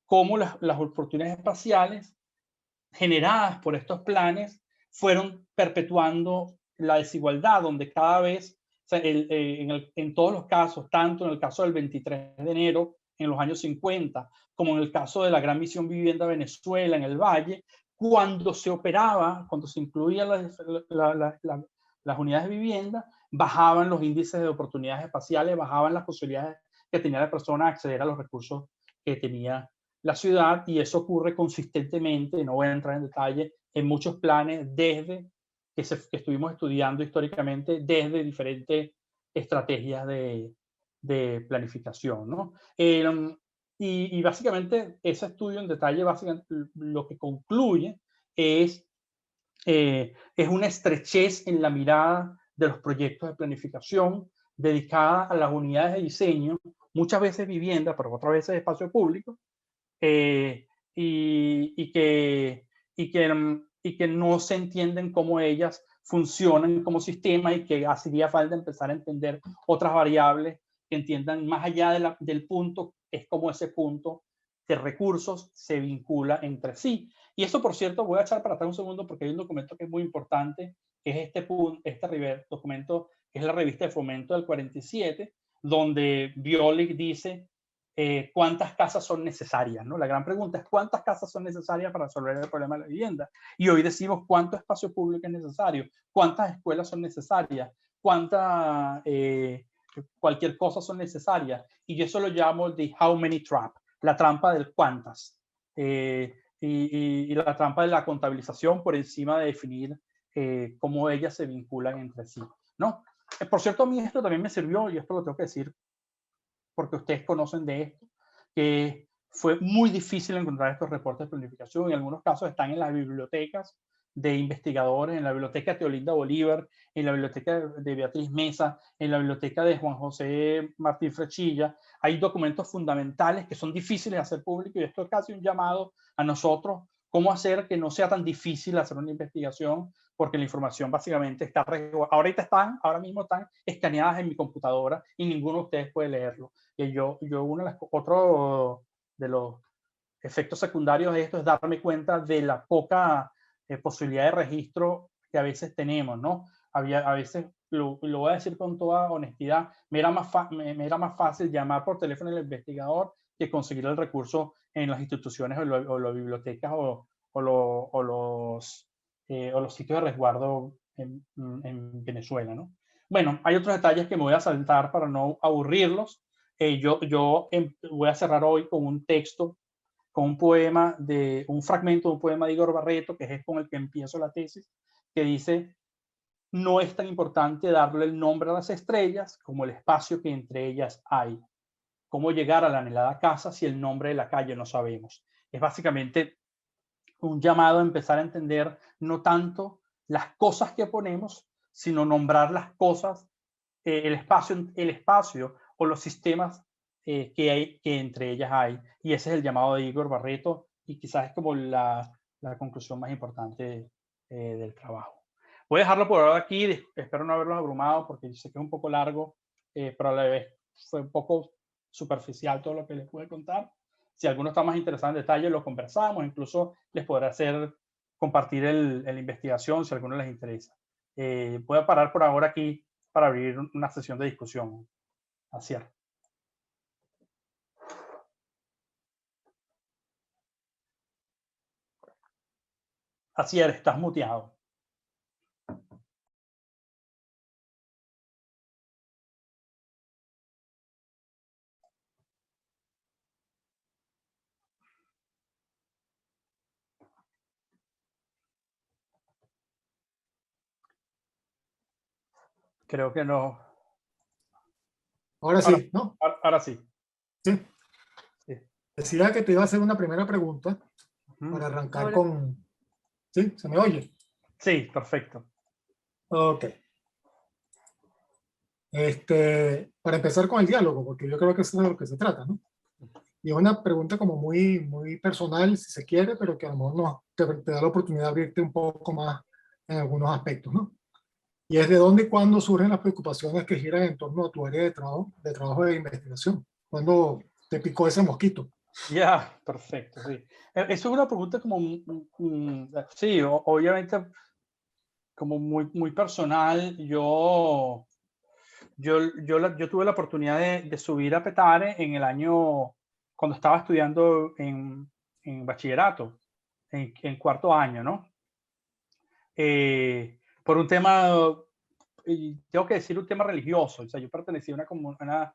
cómo las oportunidades espaciales generadas por estos planes fueron perpetuando la desigualdad, donde cada vez, o sea, en todos los casos, tanto en el caso del 23 de enero en los años 50, como en el caso de la Gran Misión Vivienda Venezuela en el Valle, cuando se operaba, cuando se incluían las unidades de vivienda, bajaban los índices de oportunidades espaciales, bajaban las posibilidades que tenía la persona de acceder a los recursos que tenía la ciudad, y eso ocurre consistentemente, no voy a entrar en detalle, en muchos planes desde que estuvimos estudiando históricamente, desde diferentes estrategias de planificación, ¿no? Y básicamente ese estudio en detalle, básicamente lo que concluye es una estrechez en la mirada de los proyectos de planificación dedicada a las unidades de diseño, muchas veces vivienda, pero otras veces espacio público, y que no se entienden cómo ellas funcionan como sistema, y que hacía falta empezar a entender otras variables que entiendan más allá del punto, es como ese punto de recursos se vincula entre sí. Y eso, por cierto, voy a echar para atrás un segundo porque hay un documento que es muy importante, que es este documento, que es la revista de fomento del 47, donde Biolic dice cuántas casas son necesarias, ¿no? La gran pregunta es cuántas casas son necesarias para resolver el problema de la vivienda. Y hoy decimos cuánto espacio público es necesario, cuántas escuelas son necesarias, cualquier cosa son necesarias. Y yo eso lo llamo the how many trap, la trampa del cuántas. Y la trampa de la contabilización por encima de definir cómo ellas se vinculan entre sí, ¿no? Por cierto, a mí esto también me sirvió, y esto lo tengo que decir porque ustedes conocen de esto, que fue muy difícil encontrar estos reportes de planificación. En algunos casos están en las bibliotecas de investigadores, en la biblioteca de Teolinda Bolívar, en la biblioteca de Beatriz Mesa, en la biblioteca de Juan José Martín Frechilla. Hay documentos fundamentales que son difíciles de hacer públicos, y esto es casi un llamado a nosotros, cómo hacer que no sea tan difícil hacer una investigación, porque la información básicamente está, ahora mismo están escaneadas en mi computadora y ninguno de ustedes puede leerlo. Y otro de los efectos secundarios de esto es darme cuenta de la poca posibilidad de registro que a veces tenemos, ¿no? A veces, lo voy a decir con toda honestidad, me era más fácil llamar por teléfono al investigador que conseguir el recurso en las instituciones o las bibliotecas o los sitios de resguardo en Venezuela, ¿no? Bueno, hay otros detalles que me voy a saltar para no aburrirlos. Voy a cerrar hoy con un texto, con un fragmento de un poema de Igor Barreto, que es con el que empiezo la tesis, que dice: no es tan importante darle el nombre a las estrellas como el espacio que entre ellas hay. ¿Cómo llegar a la anhelada casa si el nombre de la calle no sabemos? Es básicamente un llamado a empezar a entender no tanto las cosas que ponemos, sino nombrar las cosas, el espacio o los sistemas que entre ellas hay. Y ese es el llamado de Igor Barreto, y quizás es como la conclusión más importante del trabajo. Voy a dejarlo por ahora aquí, espero no haberlos abrumado porque sé que es un poco largo, pero a la vez fue un poco superficial todo lo que les pude contar. Si alguno está más interesado en detalle, lo conversamos, incluso les podré compartir la investigación si a alguno les interesa. Voy a parar por ahora aquí para abrir una sesión de discusión. Asier. Asier, estás muteado. Creo que no. Ahora sí, ¿no? Ahora sí. Sí. Sí. Decía que te iba a hacer una primera pregunta para arrancar con... ¿Sí? ¿Se me oye? Sí, perfecto. Ok. Para empezar con el diálogo, porque yo creo que eso es de lo que se trata, ¿no? Y es una pregunta como muy, muy personal, si se quiere, pero que a lo mejor te da la oportunidad de abrirte un poco más en algunos aspectos, ¿no? Y es de dónde y cuándo surgen las preocupaciones que giran en torno a tu área de trabajo de investigación. ¿Cuándo te picó ese mosquito? Ya, perfecto, sí. Eso es una pregunta como, sí, obviamente como muy, muy personal. Yo tuve la oportunidad de subir a Petare en el año, cuando estaba estudiando en bachillerato, en cuarto año, ¿no? Por un tema, y tengo que decir un tema religioso. O sea, yo pertenecía a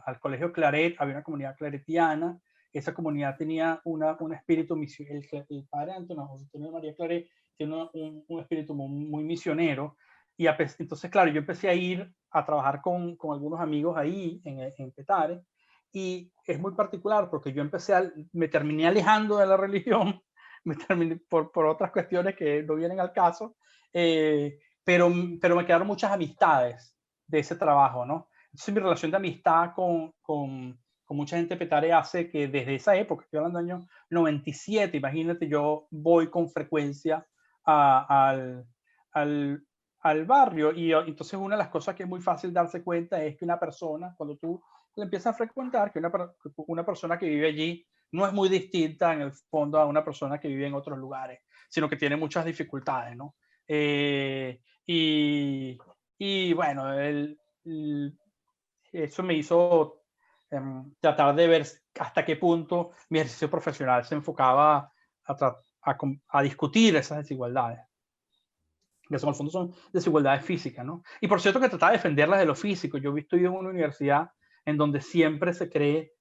al colegio Claret, había una comunidad claretiana. Esa comunidad tenía un espíritu misionero. El padre Antonio María Claret tiene un espíritu muy, muy misionero. Y entonces, claro, yo empecé a ir a trabajar con algunos amigos ahí en Petare. Y es muy particular porque yo me terminé alejando de la religión, me terminé por otras cuestiones que no vienen al caso. Pero me quedaron muchas amistades de ese trabajo, ¿no? Entonces mi relación de amistad con mucha gente de Petare hace que desde esa época, estoy hablando del año 97, imagínate, yo voy con frecuencia al, al, al barrio, y entonces una de las cosas que es muy fácil darse cuenta es que una persona, cuando tú le empiezas a frecuentar, que una persona que vive allí no es muy distinta en el fondo a una persona que vive en otros lugares, sino que tiene muchas dificultades, ¿no? Eh, y, y bueno, eso me hizo tratar de ver hasta qué punto mi ejercicio profesional se enfocaba a discutir esas desigualdades, que son, al fondo son desigualdades físicas, ¿no? Y por cierto que trataba de defenderlas de lo físico. Yo estudié en una universidad en donde siempre se cree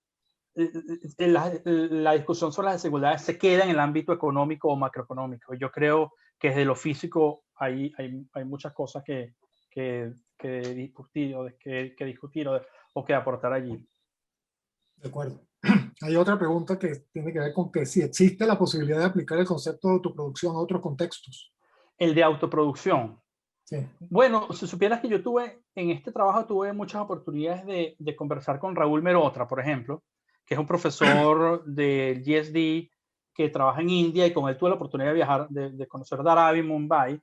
la discusión sobre las desigualdades se queda en el ámbito económico o macroeconómico. Yo creo que desde lo físico hay muchas cosas que discutir o que aportar allí. De acuerdo. Hay otra pregunta que tiene que ver con que si existe la posibilidad de aplicar el concepto de autoproducción a otros contextos. El de autoproducción. Sí. Bueno, si supieras que en este trabajo tuve muchas oportunidades de conversar con Raúl Merotra, por ejemplo, que es un profesor del GSD que trabaja en India, y con él tuve la oportunidad de viajar, de conocer Dharavi, Mumbai,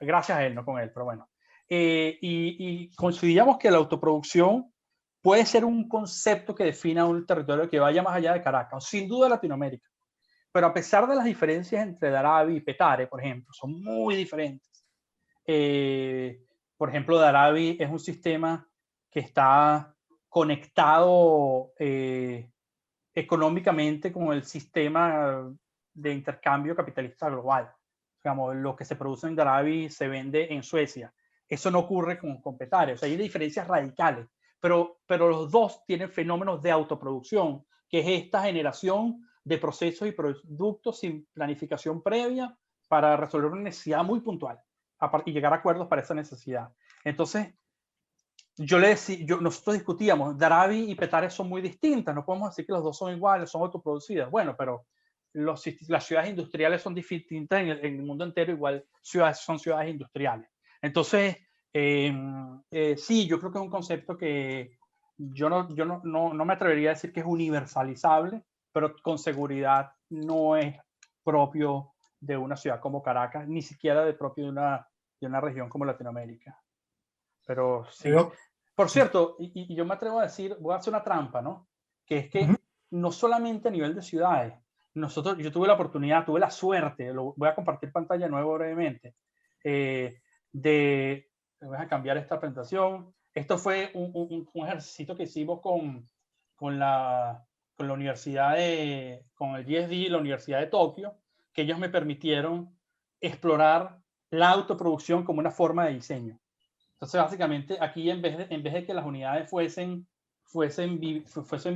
gracias a él, no con él, pero bueno. Y coincidíamos que la autoproducción puede ser un concepto que defina un territorio que vaya más allá de Caracas, sin duda Latinoamérica. Pero a pesar de las diferencias entre Dharavi y Petare, por ejemplo, son muy diferentes. Por ejemplo, Dharavi es un sistema que está conectado económicamente con el sistema de intercambio capitalista global. Digamos, lo que se produce en Dharavi se vende en Suecia. Eso no ocurre con Petare. O sea, hay diferencias radicales, pero los dos tienen fenómenos de autoproducción, que es esta generación de procesos y productos sin planificación previa para resolver una necesidad muy puntual y llegar a acuerdos para esa necesidad. Entonces, nosotros discutíamos, Dharavi y Petare son muy distintas, no podemos decir que los dos son iguales, son autoproducidas. Bueno, pero las ciudades industriales son distintas en el mundo entero, igual son ciudades industriales. Entonces, sí, yo creo que es un concepto que yo no me atrevería a decir que es universalizable, pero con seguridad no es propio de una ciudad como Caracas, ni siquiera propio de una región como Latinoamérica. Pero sí. Por cierto, y yo me atrevo a decir, voy a hacer una trampa, ¿no? Que es que no solamente a nivel de ciudades, yo tuve la oportunidad, tuve la suerte, voy a compartir pantalla de nuevo brevemente, voy a cambiar esta presentación. Esto fue un ejercicio que hicimos con la universidad con el GSD y la Universidad de Tokio, que ellos me permitieron explorar la autoproducción como una forma de diseño. Entonces, básicamente, aquí en vez de que las unidades fuesen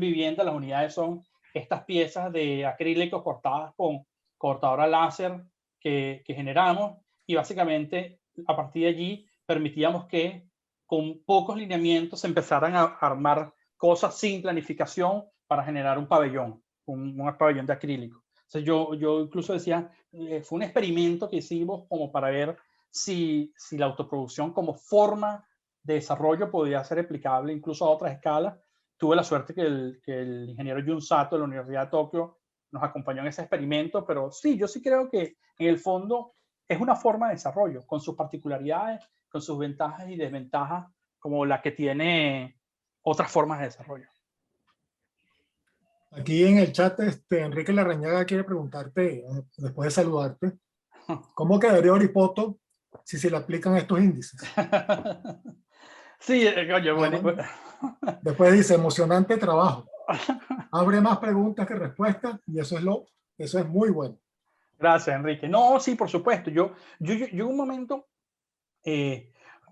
viviendas, las unidades son estas piezas de acrílico cortadas con cortadora láser que generamos, y básicamente a partir de allí permitíamos que con pocos lineamientos se empezaran a armar cosas sin planificación para generar un pabellón, un pabellón de acrílico. Entonces yo incluso decía, fue un experimento que hicimos como para ver si la autoproducción como forma de desarrollo podía ser aplicable incluso a otras escalas, tuve la suerte que el ingeniero Jun Sato de la Universidad de Tokio nos acompañó en ese experimento, pero sí, yo sí creo que en el fondo es una forma de desarrollo, con sus particularidades, con sus ventajas y desventajas, como la que tiene otras formas de desarrollo. Aquí en el chat, Enrique Larrañaga quiere preguntarte, después de saludarte, ¿cómo quedaría Oripoto si se le aplican estos índices? Sí, oye, bueno. Después dice, emocionante trabajo. Abre más preguntas que respuestas y eso es muy bueno. Gracias, Enrique. No, sí, por supuesto. Yo en un momento,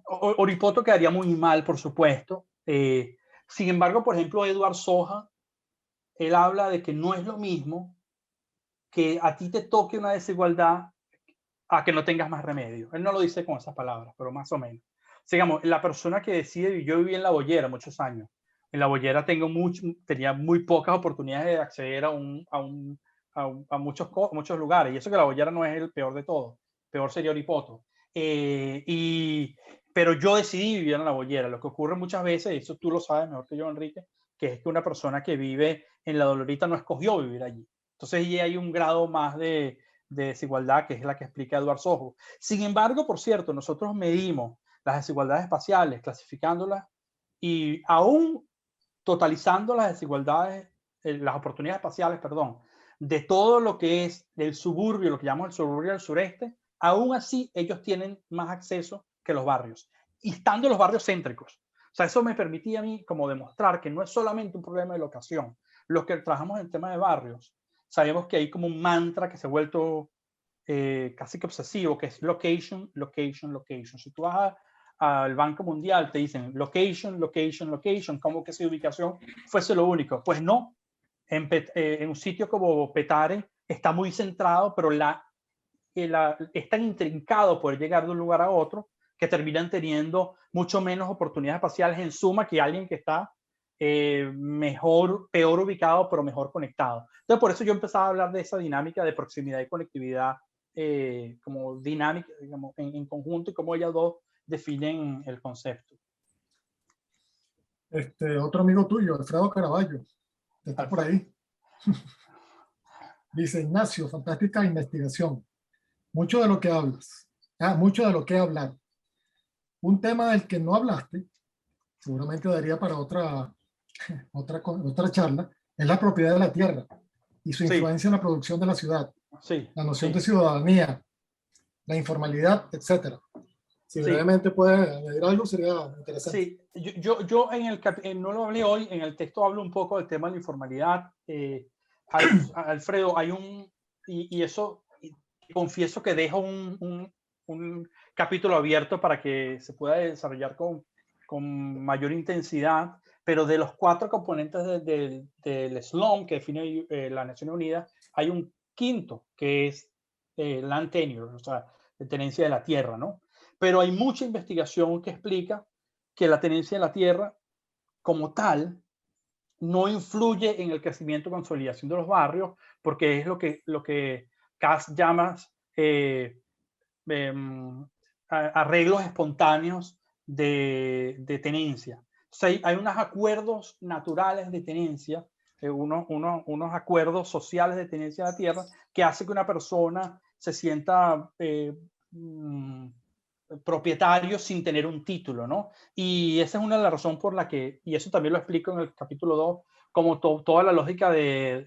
Oripoto quedaría muy mal, por supuesto. Sin embargo, por ejemplo, Eduard Soja, él habla de que no es lo mismo que a ti te toque una desigualdad a que no tengas más remedio. Él no lo dice con esas palabras, pero más o menos. Digamos, la persona que decide, yo viví en La Bollera muchos años. En La Bollera tenía muy pocas oportunidades de acceder a muchos lugares. Y eso que La Bollera no es el peor de todo. Peor sería Oripoto. Pero yo decidí vivir en La Bollera. Lo que ocurre muchas veces, y eso tú lo sabes mejor que yo, Enrique, que es que una persona que vive en La Dolorita no escogió vivir allí. Entonces, ahí hay un grado más de desigualdad, que es la que explica Eduard Sojo. Sin embargo, por cierto, nosotros medimos las desigualdades espaciales, clasificándolas, y aún totalizando las desigualdades, las oportunidades espaciales, perdón, de todo lo que es el suburbio, lo que llamamos el suburbio del sureste, aún así ellos tienen más acceso que los barrios, y estando los barrios céntricos. O sea, eso me permitía a mí como demostrar que no es solamente un problema de locación. Los que trabajamos en tema de barrios, sabemos que hay como un mantra que se ha vuelto casi que obsesivo, que es location, location, location. Si tú vas al Banco Mundial, te dicen location, location, location, como que esa ubicación fuese lo único. Pues no, en un sitio como Petare está muy centrado, pero es tan intrincado poder llegar de un lugar a otro que terminan teniendo mucho menos oportunidades espaciales en suma que alguien que está peor ubicado, pero mejor conectado. Entonces, por eso yo empezaba a hablar de esa dinámica de proximidad y conectividad como dinámica, digamos, en conjunto, y cómo ellas dos definen el concepto. Otro amigo tuyo, Alfredo Caraballo, está por ahí. Dice, Ignacio, fantástica investigación. Mucho de lo que hablas. Mucho de lo que hablar. Un tema del que no hablaste, seguramente daría para otra charla, es la propiedad de la tierra y su influencia en la producción de la ciudad, la noción de ciudadanía, la informalidad, etc. Si brevemente puedes añadir algo, sería interesante. Sí, yo no lo hablé hoy, en el texto hablo un poco del tema de la informalidad. Alfredo, y eso, confieso que dejo un capítulo abierto para que se pueda desarrollar con mayor intensidad, pero de los 4 componentes del SLUM que define las Naciones Unidas, hay un quinto, que es land tenure, o sea, la tenencia de la tierra, ¿no? Pero hay mucha investigación que explica que la tenencia de la tierra como tal no influye en el crecimiento y consolidación de los barrios, porque es lo que Cass llama arreglos espontáneos de tenencia. Entonces, hay unos acuerdos naturales de tenencia, unos acuerdos sociales de tenencia de la tierra que hace que una persona se sienta propietario sin tener un título, ¿no? Y esa es una de las razones por la que, y eso también lo explico en el capítulo 2, como toda la lógica de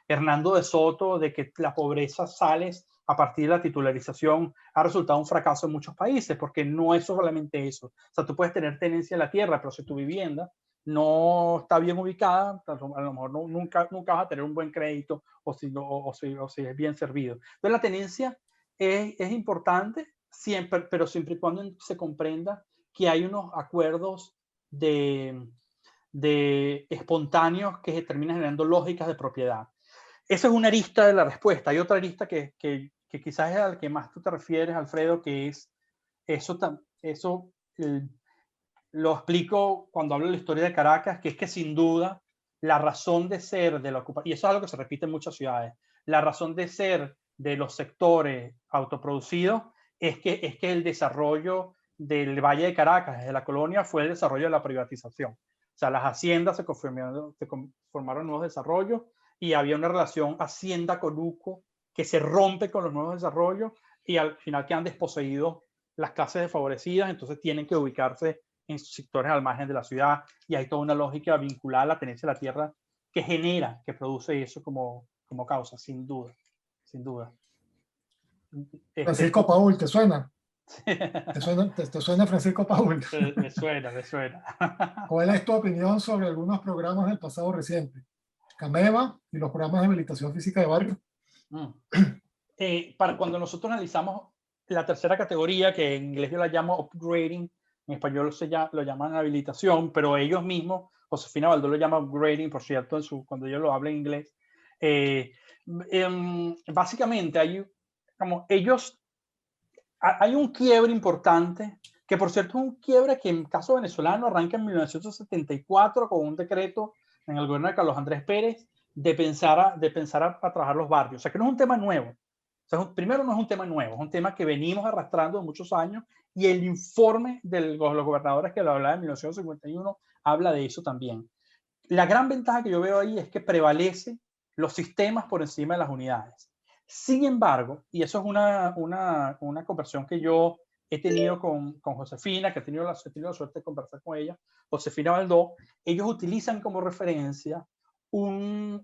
Hernando de Soto, de que la pobreza sale a partir de la titularización, ha resultado un fracaso en muchos países, porque no es solamente eso. O sea, tú puedes tener tenencia en la tierra, pero si tu vivienda no está bien ubicada, a lo mejor nunca vas a tener un buen crédito o si es bien servido. Entonces, la tenencia es importante, siempre, pero siempre y cuando se comprenda que hay unos acuerdos de espontáneos que terminan generando lógicas de propiedad. Esa es una arista de la respuesta. Hay otra arista que quizás es al que más tú te refieres, Alfredo, que es eso lo explico cuando hablo de la historia de Caracas, que es que sin duda la razón de ser de la ocupación, y eso es algo que se repite en muchas ciudades, la razón de ser de los sectores autoproducidos es que el desarrollo del Valle de Caracas, de la colonia, fue el desarrollo de la privatización. O sea, las haciendas se conformaron nuevos desarrollos y había una relación hacienda-conuco que se rompe con los nuevos desarrollos y al final quedan desposeídos las clases desfavorecidas, entonces tienen que ubicarse en sectores al margen de la ciudad y hay toda una lógica vinculada a la tenencia de la tierra que genera, que produce eso como causa, sin duda, sin duda. Francisco Paul, ¿te suena? ¿Te suena Francisco Paul? Me suena, me suena. ¿Cuál es tu opinión sobre algunos programas del pasado reciente? Cameva y los programas de habilitación física de barrio. Para cuando nosotros analizamos la tercera categoría, que en inglés yo la llamo upgrading, en español lo llaman habilitación, pero ellos mismos, Josefina Baldó lo llama upgrading, por cierto, cuando yo lo hablo en inglés. Básicamente hay un quiebre importante, que por cierto es un quiebre que en caso venezolano arranca en 1974 con un decreto en el gobierno de Carlos Andrés Pérez de pensar a trabajar los barrios. O sea, que no es un tema nuevo. O sea, primero no es un tema nuevo, es un tema que venimos arrastrando de muchos años y el informe de los gobernadores que lo hablaba en 1951 habla de eso también. La gran ventaja que yo veo ahí es que prevalece los sistemas por encima de las unidades. Sin embargo, y eso es una conversación que yo he tenido con Josefina, que he tenido la suerte de conversar con ella, Josefina Baldó, ellos utilizan como referencia un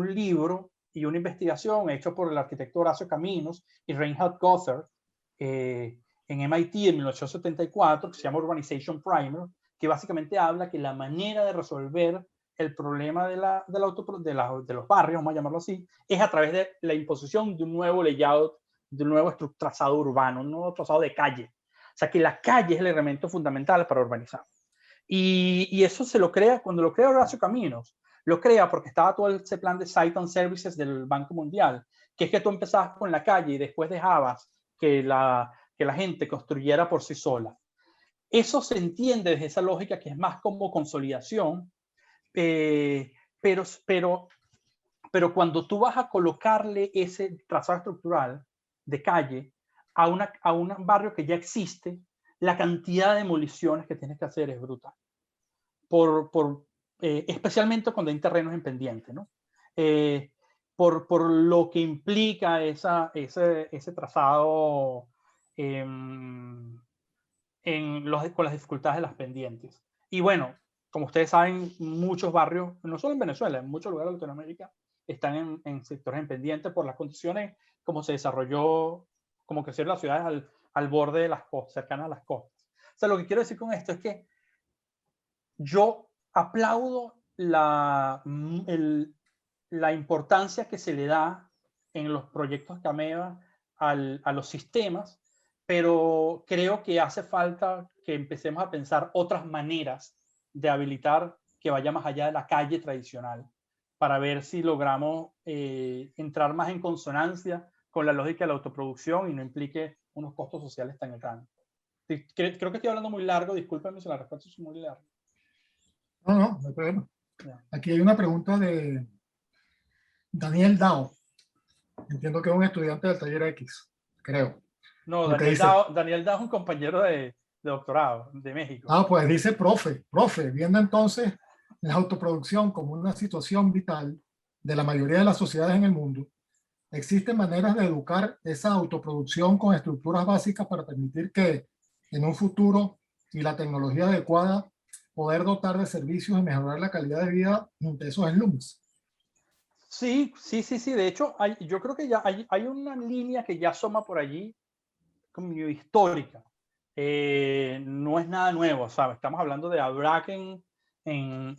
libro y una investigación hecho por el arquitecto Horacio Caminos y Reinhard Gothard en MIT en 1874, que se llama Urbanization Primer, que básicamente habla que la manera de resolver el problema de los barrios, vamos a llamarlo así, es a través de la imposición de un nuevo layout, de un nuevo trazado urbano, un nuevo trazado de calle. O sea, que la calle es el elemento fundamental para urbanizar. Y eso se lo crea, cuando lo crea Horacio Caminos, lo crea porque estaba todo ese plan de Site and Services del Banco Mundial, que es que tú empezabas con la calle y después dejabas que la gente construyera por sí sola. Eso se entiende desde esa lógica que es más como consolidación, pero cuando tú vas a colocarle ese trazado estructural de calle a un barrio que ya existe, la cantidad de demoliciones que tienes que hacer es brutal. Especialmente cuando hay terrenos en pendiente, ¿no? Por lo que implica ese trazado con las dificultades de las pendientes. Y bueno, como ustedes saben, muchos barrios, no solo en Venezuela, en muchos lugares de Latinoamérica, están en sectores en pendiente por las condiciones como se desarrolló, como crecieron las ciudades al borde de las costas, cercanas a las costas. O sea, lo que quiero decir con esto es que yo aplaudo la importancia que se le da en los proyectos Cameva a los sistemas, pero creo que hace falta que empecemos a pensar otras maneras de habilitar que vaya más allá de la calle tradicional, para ver si logramos entrar más en consonancia con la lógica de la autoproducción y no implique unos costos sociales tan grandes. Creo que estoy hablando muy largo, discúlpenme si la respuesta es muy larga. No hay problema. Aquí hay una pregunta de Daniel Dao. Entiendo que es un estudiante del taller X, creo. No, Daniel Dao es un compañero de doctorado de México. Pues dice profe, viendo entonces la autoproducción como una situación vital de la mayoría de las sociedades en el mundo, ¿existen maneras de educar esa autoproducción con estructuras básicas para permitir que en un futuro y la tecnología adecuada poder dotar de servicios y mejorar la calidad de vida de esos slums? Sí. De hecho, yo creo que ya hay una línea que ya asoma por allí como histórica. No es nada nuevo, ¿sabes? Estamos hablando de Abraken en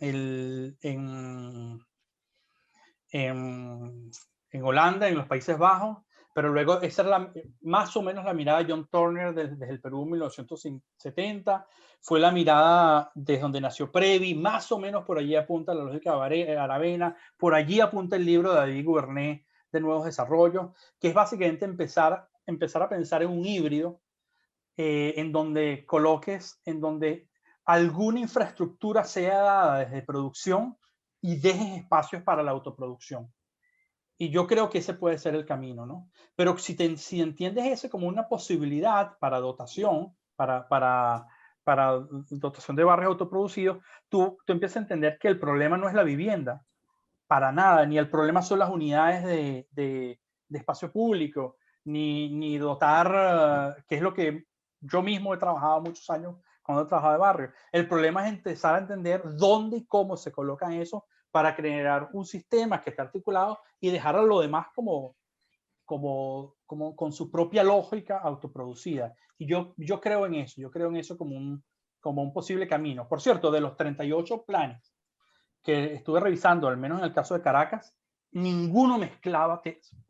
Holanda, en los Países Bajos, pero luego esa es más o menos la mirada de John Turner desde el Perú en 1970, fue la mirada desde donde nació Previ, más o menos por allí apunta la lógica Aravena, por allí apunta el libro de David Gouvernet de Nuevos Desarrollos, que es básicamente empezar a pensar en un híbrido en donde alguna infraestructura sea dada desde producción y dejes espacios para la autoproducción. Y yo creo que ese puede ser el camino, ¿no? Pero si entiendes ese como una posibilidad para dotación, para para dotación de barrios autoproducidos, tú empiezas a entender que el problema no es la vivienda, para nada, ni el problema son las unidades de espacio público, ni dotar, que es lo que yo mismo he trabajado muchos años cuando he trabajado de barrio. El problema es empezar a entender dónde y cómo se colocan eso para crear un sistema que esté articulado y dejar a lo demás como con su propia lógica autoproducida. Y yo creo en eso, como un posible camino. Por cierto, de los 38 planes que estuve revisando, al menos en el caso de Caracas, ninguno mezclaba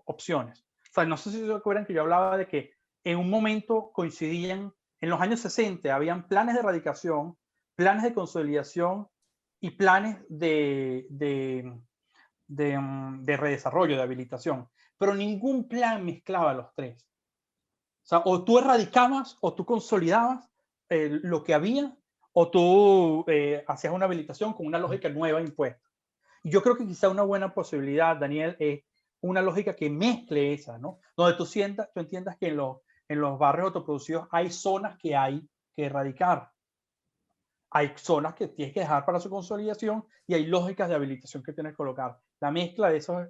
opciones. O sea, no sé si se acuerdan que yo hablaba de que en un momento coincidían, en los años 60, habían planes de erradicación, planes de consolidación y planes de redesarrollo, de habilitación. Pero ningún plan mezclaba los tres. O sea, o tú erradicabas o tú consolidabas lo que había, o tú hacías una habilitación con una lógica nueva impuesta. Y yo creo que quizá una buena posibilidad, Daniel, es una lógica que mezcle esa, ¿no? Donde tú entiendas que en los barrios autoproducidos hay zonas que hay que erradicar. Hay zonas que tienes que dejar para su consolidación y hay lógicas de habilitación que tienes que colocar. La mezcla de eso,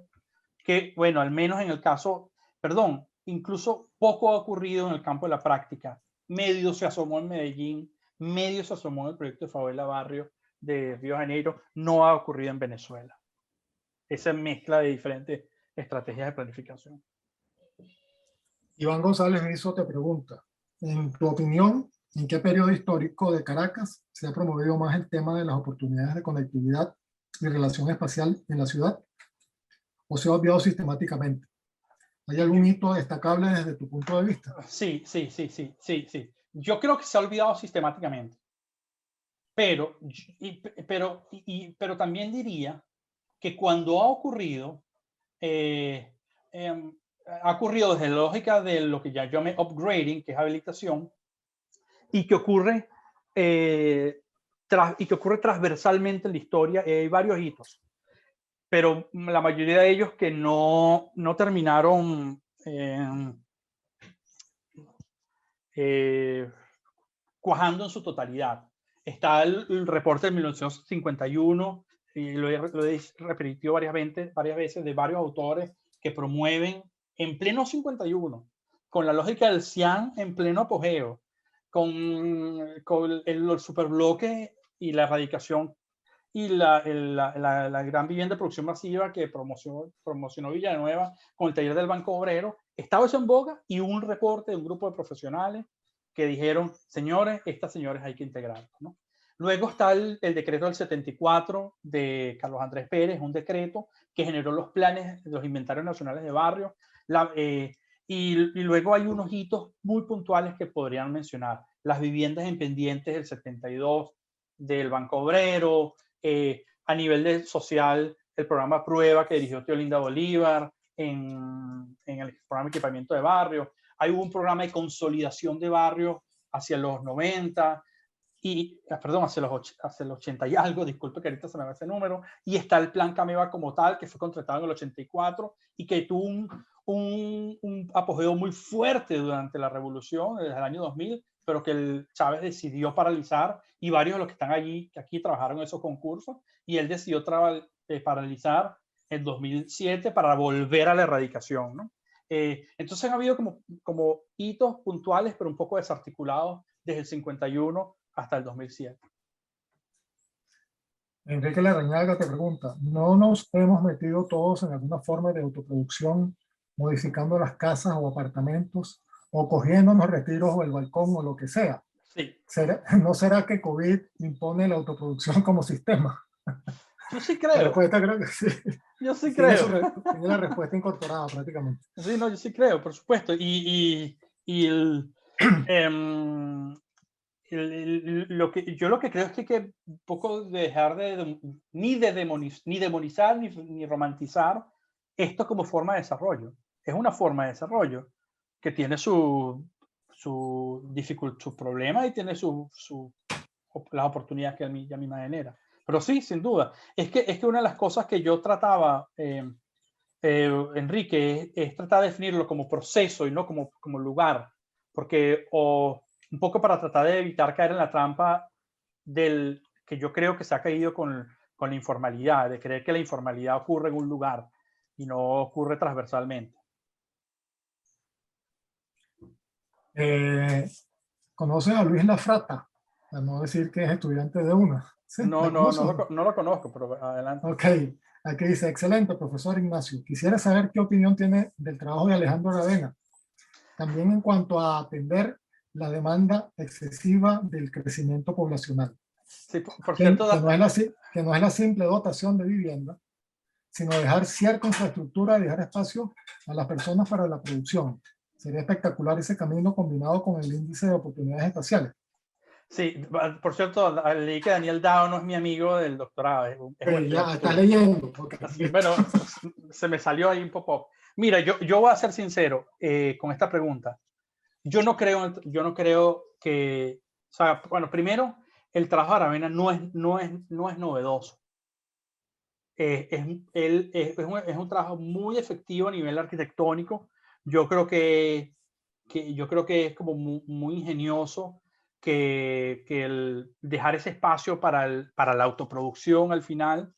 que, bueno, al menos en el caso, perdón, incluso poco ha ocurrido en el campo de la práctica. Medio se asomó en Medellín, medio se asomó en el proyecto de Favela Barrio de Río de Janeiro, no ha ocurrido en Venezuela. Esa mezcla de diferentes estrategias de planificación. Iván González Rizo te pregunta, en tu opinión, ¿en qué periodo histórico de Caracas se ha promovido más el tema de las oportunidades de conectividad y relación espacial en la ciudad? ¿O se ha obviado sistemáticamente? ¿Hay algún hito destacable desde tu punto de vista? Sí. Yo creo que se ha olvidado sistemáticamente. Pero también diría que cuando ha ocurrido desde la lógica de lo que ya yo llamo upgrading, que es habilitación, y que ocurre transversalmente en la historia. Hay varios hitos, pero la mayoría de ellos que no terminaron cuajando en su totalidad. Está el reporte de 1951, y lo he repetido varias veces, de varios autores que promueven en pleno 51, con la lógica del CIAN en pleno apogeo, con el superbloque y la erradicación y la gran vivienda de producción masiva que promocionó Villanueva con el taller del Banco Obrero. Estaba eso en boga y un reporte de un grupo de profesionales que dijeron, señores, estas señores hay que integrarlas, ¿no? Luego está el decreto del 74 de Carlos Andrés Pérez, un decreto que generó los planes, los inventarios nacionales de barrio. Y luego hay unos hitos muy puntuales que podrían mencionar. Las viviendas en pendientes del 72 del Banco Obrero, a nivel social, el programa Prueba que dirigió Teolinda Bolívar en el programa de equipamiento de barrio. Hay un programa de consolidación de barrios hacia los 90, hacia los 80 y algo, disculpe que ahorita se me va ese número, y está el plan Cameva como tal, que fue contratado en el 84 y que tuvo un apogeo muy fuerte durante la revolución, desde el año 2000, pero que el Chávez decidió paralizar, y varios de los que están aquí trabajaron en esos concursos, y él decidió paralizar en 2007 para volver a la erradicación, ¿no? Entonces ha habido como hitos puntuales, pero un poco desarticulados desde el 51 hasta el 2007. Enrique Larrañaga te pregunta, ¿no nos hemos metido todos en alguna forma de autoproducción, modificando las casas o apartamentos, o cogiéndonos retiros o el balcón o lo que sea? Sí. ¿No será que COVID impone la autoproducción como sistema? Yo sí creo. La respuesta creo que sí. Yo sí creo. Tiene la respuesta incorporada prácticamente. Sí, no, yo sí creo, por supuesto. Lo que creo es que hay que un poco dejar ni demonizar ni romantizar esto como forma de desarrollo. Es una forma de desarrollo que tiene su problema y tiene las oportunidades que a mí me genera. Pero sí, sin duda. Es que una de las cosas que yo trataba, Enrique, es tratar de definirlo como proceso y no como lugar. Porque un poco para tratar de evitar caer en la trampa del que yo creo que se ha caído con la informalidad, de creer que la informalidad ocurre en un lugar y no ocurre transversalmente. ¿Conoces a Luis Lafrata? Para no decir que es estudiante de una. ¿Sí? No, ¿De no, no, curso? no lo conozco, pero adelante. Ok, aquí dice, excelente, profesor Ignacio. Quisiera saber qué opinión tiene del trabajo de Alejandro Aravena, también en cuanto a atender la demanda excesiva del crecimiento poblacional, Sí, por cierto, que no es la simple dotación de vivienda, sino dejar cierta infraestructura y dejar espacio a las personas para la producción. Sería espectacular ese camino combinado con el índice de oportunidades espaciales. sí, por cierto, leí que Daniel Dao no es mi amigo del doctorado, es un Ya estudiante estás tuyo. leyendo. Okay, Así, bueno, se me salió ahí un pop-up. Mira, yo voy a ser sincero con esta pregunta. Yo no creo que, o sea, bueno, primero, el trabajo de Aravena no es novedoso. Es un trabajo muy efectivo a nivel arquitectónico. Yo creo que es como muy ingenioso que el dejar ese espacio para la autoproducción al final,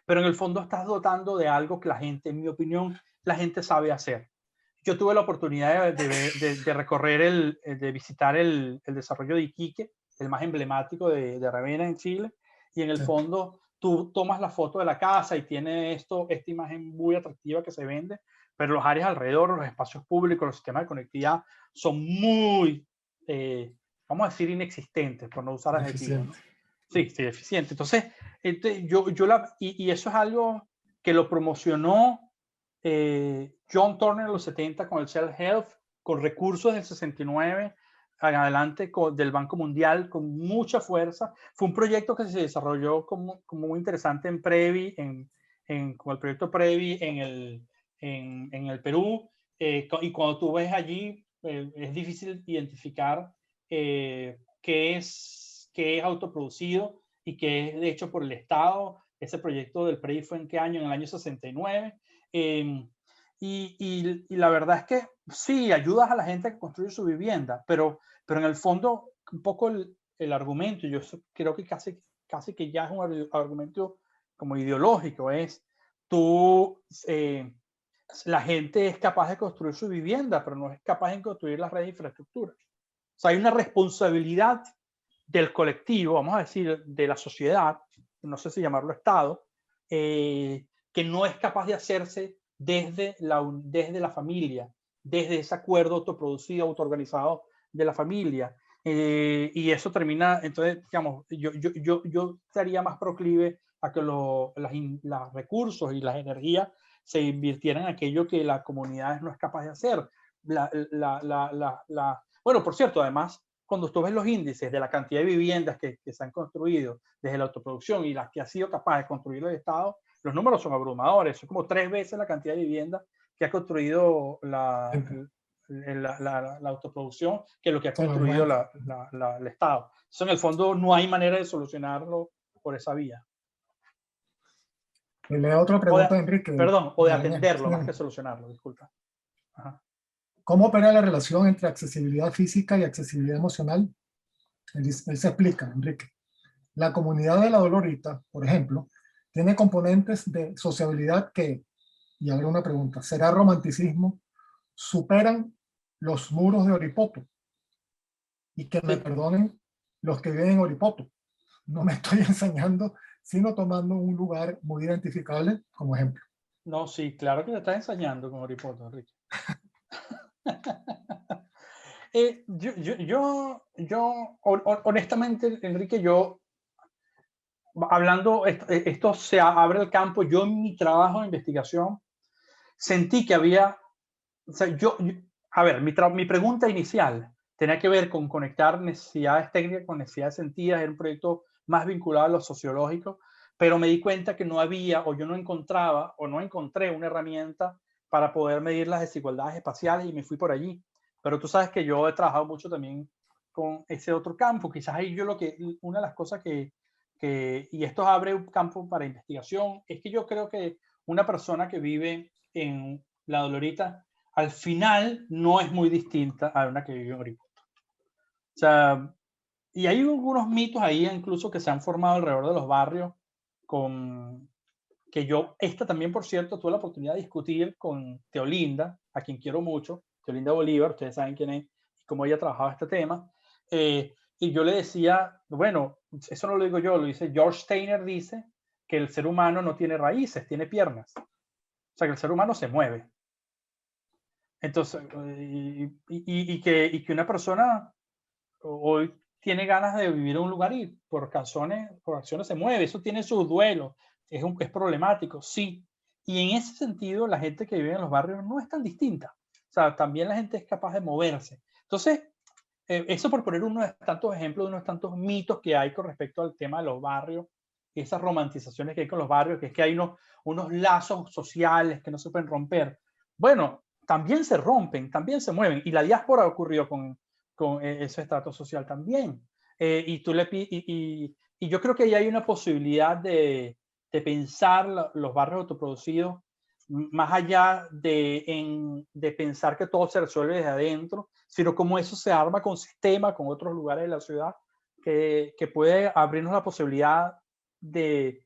pero en el fondo estás dotando de algo que la gente, en mi opinión, la gente sabe hacer. Yo tuve la oportunidad de recorrer, de visitar el desarrollo de Iquique, el más emblemático de Ravenna en Chile, y en el sí. fondo tú tomas la foto de la casa y tiene esta imagen muy atractiva que se vende, pero los áreas alrededor, los espacios públicos, los sistemas de conectividad son muy, vamos a decir, inexistentes, por no usar adjetivos, ¿no? Sí, sí, eficiente. Entonces, y eso es algo que lo promocionó John Turner en los 70 con el Self-Help, con recursos del 69 en adelante del Banco Mundial, con mucha fuerza. Fue un proyecto que se desarrolló como muy interesante en Previ, con el proyecto Previ en el Perú. Y cuando tú ves allí, es difícil identificar qué es autoproducido y qué es hecho por el Estado. Ese proyecto del Previ fue ¿en qué año? En el año 69. Y la verdad es que sí, ayudas a la gente a construir su vivienda, pero en el fondo, un poco el argumento, yo creo que casi que ya es un argumento como ideológico, es tú, la gente es capaz de construir su vivienda, pero no es capaz de construir las redes de infraestructura. O sea, hay una responsabilidad del colectivo, vamos a decir, de la sociedad, no sé si llamarlo Estado, que no es capaz de hacerse desde la familia, desde ese acuerdo autoproducido, autoorganizado de la familia. Y eso termina, entonces, digamos, yo estaría más proclive a que los recursos y las energías se invirtieran en aquello que la comunidad no es capaz de hacer. Bueno, por cierto, además, cuando tú ves los índices de la cantidad de viviendas que se han construido desde la autoproducción y las que ha sido capaz de construir el Estado, los números son abrumadores. Son como 3 veces la cantidad de viviendas que ha construido la autoproducción que lo que ha construido el Estado. Eso en el fondo no hay manera de solucionarlo por esa vía. Le leo otra pregunta de Enrique. Perdón, o de atenderlo más que solucionarlo, disculpa. Ajá. ¿Cómo opera la relación entre accesibilidad física y accesibilidad emocional? Él se explica, Enrique. La comunidad de la Dolorita, por ejemplo, tiene componentes de sociabilidad que, y habrá una pregunta, ¿será romanticismo? Superan los muros de Oripoto. Y que me perdonen los que viven en Oripoto. No me estoy enseñando, sino tomando un lugar muy identificable como ejemplo. No, sí, claro que te estás ensañando con Oripoto, Enrique. Honestamente, Enrique, hablando, esto se abre el campo. Yo en mi trabajo de investigación sentí que había, o sea, a ver, mi pregunta inicial tenía que ver con conectar necesidades técnicas con necesidades sentidas. Era un proyecto más vinculado a lo sociológico, pero me di cuenta que no había, o yo no encontraba, o no encontré una herramienta para poder medir las desigualdades espaciales y me fui por allí. Pero tú sabes que yo he trabajado mucho también con ese otro campo. Quizás ahí una de las cosas y esto abre un campo para investigación, es que yo creo que una persona que vive en La Dolorita, al final no es muy distinta a una que vive en Oripoto. sea, y hay algunos mitos ahí incluso que se han formado alrededor de los barrios con que yo, esta también, por cierto, tuve la oportunidad de discutir con Teolinda, a quien quiero mucho, Teolinda Bolívar, ustedes saben quién es y cómo ella trabajaba este tema. Y yo le decía, bueno, eso no lo digo yo, lo dice George Steiner, dice que el ser humano no tiene raíces, tiene piernas. O sea, que el ser humano se mueve. Entonces, que una persona hoy tiene ganas de vivir en un lugar y por acciones se mueve, eso tiene sus duelos, es problemático, sí. Y en ese sentido, la gente que vive en los barrios no es tan distinta. O sea, también la gente es capaz de moverse. Entonces, eso por poner unos tantos ejemplos, de unos tantos mitos que hay con respecto al tema de los barrios, esas romantizaciones que hay con los barrios, que es que hay unos lazos sociales que no se pueden romper. Bueno, también se rompen, también se mueven. Y la diáspora ocurrió con ese estrato social también. Y yo creo que ahí hay una posibilidad de pensar los barrios autoproducidos más allá de pensar que todo se resuelve desde adentro, sino cómo eso se arma con sistemas, con otros lugares de la ciudad, que puede abrirnos la posibilidad de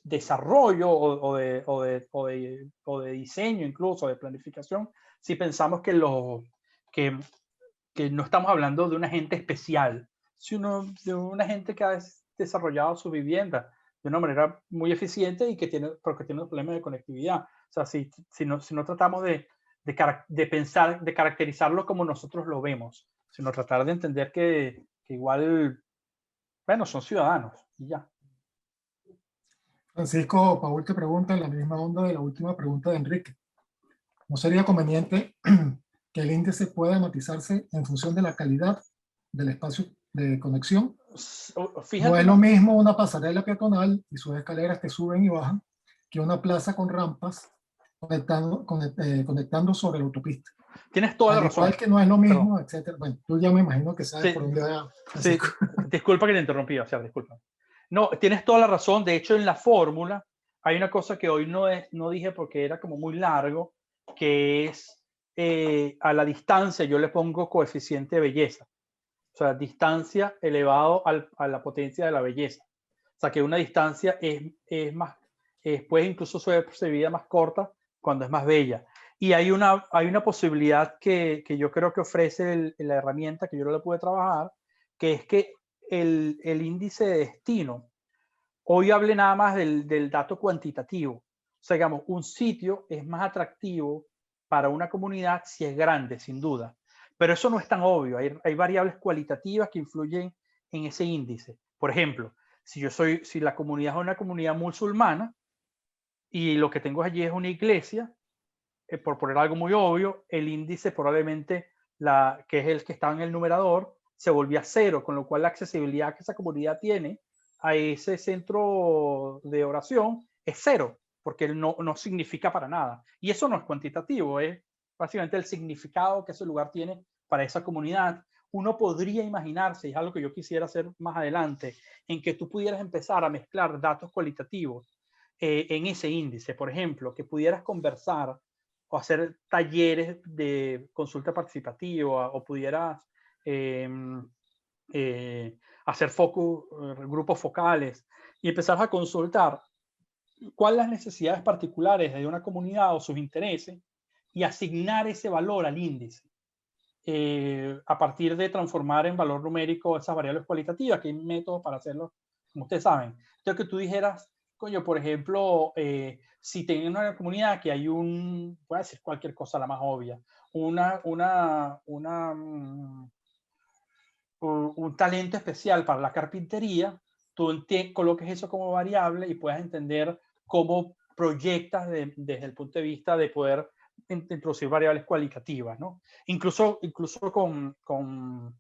desarrollo o de diseño, incluso de planificación, si pensamos que no estamos hablando de una gente especial, sino de una gente que ha desarrollado su vivienda de una manera muy eficiente y porque tiene un problema de conectividad. O sea, si no tratamos de pensar, de caracterizarlo como nosotros lo vemos, sino tratar de entender que igual, bueno, son ciudadanos y ya. Francisco, Paul te pregunta en la misma onda de la última pregunta de Enrique. ¿No sería conveniente que el índice pueda matizarse en función de la calidad del espacio de conexión? Fíjate, no es lo mismo una pasarela peatonal y sus escaleras que suben y bajan que una plaza con rampas conectando sobre la autopista. Tienes toda la Al razón. igual que no es lo mismo, Perdón. etcétera. Bueno, tú ya me imagino que sabes Sí, por dónde va. sí, disculpa que te interrumpí, o sea, disculpa. No, tienes toda la razón. De hecho, en la fórmula hay una cosa que hoy no dije porque era como muy largo, que es a la distancia yo le pongo coeficiente de belleza. O sea, distancia elevado a la potencia de la belleza. O sea, que una distancia es más, puede incluso ser percibida más corta cuando es más bella. Y hay una posibilidad que yo creo que ofrece la herramienta que yo no le pude trabajar, que es que el índice de destino, hoy hablé nada más del dato cuantitativo. O sea, digamos, un sitio es más atractivo para una comunidad si es grande, sin duda. Pero eso no es tan obvio. Hay variables cualitativas que influyen en ese índice. Por ejemplo, si la comunidad es una comunidad musulmana y lo que tengo allí es una iglesia, por poner algo muy obvio, el índice probablemente, que es el que está en el numerador, se volvía cero, con lo cual la accesibilidad que esa comunidad tiene a ese centro de oración es cero, porque no significa para nada. Y eso no es cuantitativo, es básicamente el significado que ese lugar tiene para esa comunidad. Uno podría imaginarse, y es algo que yo quisiera hacer más adelante, en que tú pudieras empezar a mezclar datos cualitativos en ese índice. Por ejemplo, que pudieras conversar o hacer talleres de consulta participativa o pudieras hacer grupos focales y empezar a consultar cuáles las necesidades particulares de una comunidad o sus intereses y asignar ese valor al índice a partir de transformar en valor numérico esas variables cualitativas, que hay métodos para hacerlo, como ustedes saben. Entonces, que tú dijeras, coño, por ejemplo, si tienen una comunidad que hay voy a decir cualquier cosa la más obvia, un talento especial para la carpintería, tú coloques eso como variable y puedas entender cómo proyectas desde el punto de vista de poder introducir variables cualitativas, ¿no? Incluso con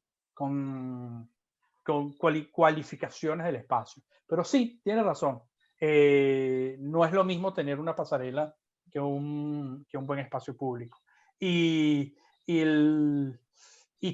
cualificaciones del espacio. Pero sí, tiene razón. No es lo mismo tener una pasarela que un buen espacio público. Y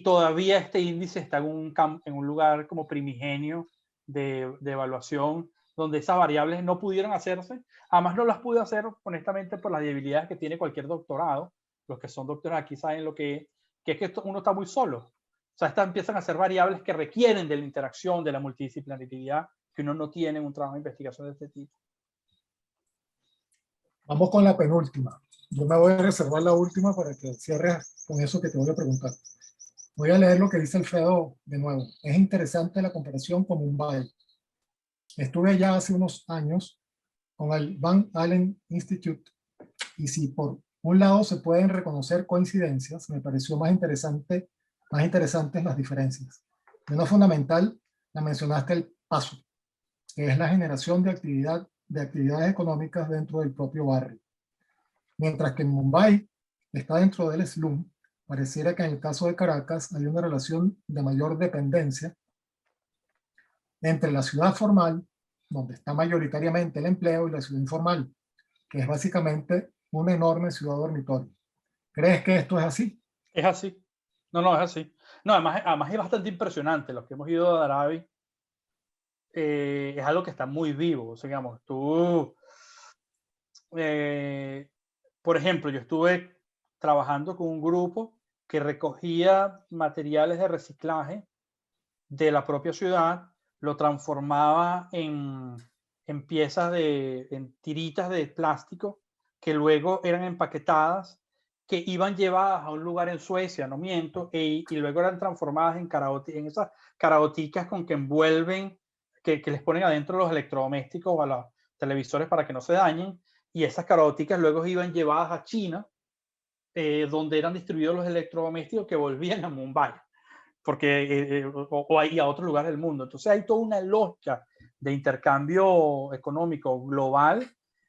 todavía este índice está en un lugar como primigenio de evaluación, donde esas variables no pudieron hacerse. Además, no las pude hacer, honestamente, por las debilidades que tiene cualquier doctorado. Los que son doctores aquí saben lo que es que uno está muy solo. O sea, estas empiezan a ser variables que requieren de la interacción, de la multidisciplinaridad que uno no tiene en un trabajo de investigación de este tipo. Vamos con la penúltima. Yo me voy a reservar la última para que cierres con eso que te voy a preguntar. Voy a leer lo que dice Alfredo de nuevo. Es interesante la comparación con Mumbai. Estuve allá hace unos años con el Van Allen Institute y si por un lado se pueden reconocer coincidencias, me pareció más interesantes las diferencias. De una fundamental, la mencionaste el paso, que es la generación de actividades económicas dentro del propio barrio. Mientras que en Mumbai está dentro del slum, pareciera que en el caso de Caracas hay una relación de mayor dependencia entre la ciudad formal, donde está mayoritariamente el empleo, y la ciudad informal, que es básicamente una enorme ciudad dormitorio. ¿Crees que esto es así? Es así. No, no, es así. No, además es bastante impresionante. Los que hemos ido a Dharavi, es algo que está muy vivo. O sea, digamos, tú, por ejemplo, yo estuve trabajando con un grupo que recogía materiales de reciclaje de la propia ciudad, lo transformaba en piezas en tiritas de plástico que luego eran empaquetadas, que iban llevadas a un lugar en Suecia, no miento, y luego eran transformadas en esas caraoticas con que envuelven, que les ponen adentro los electrodomésticos o a los televisores para que no se dañen, y esas caraoticas luego iban llevadas a China, donde eran distribuidos los electrodomésticos que volvían a Mumbai, porque, o a otros lugares del mundo. Entonces hay toda una lógica de intercambio económico global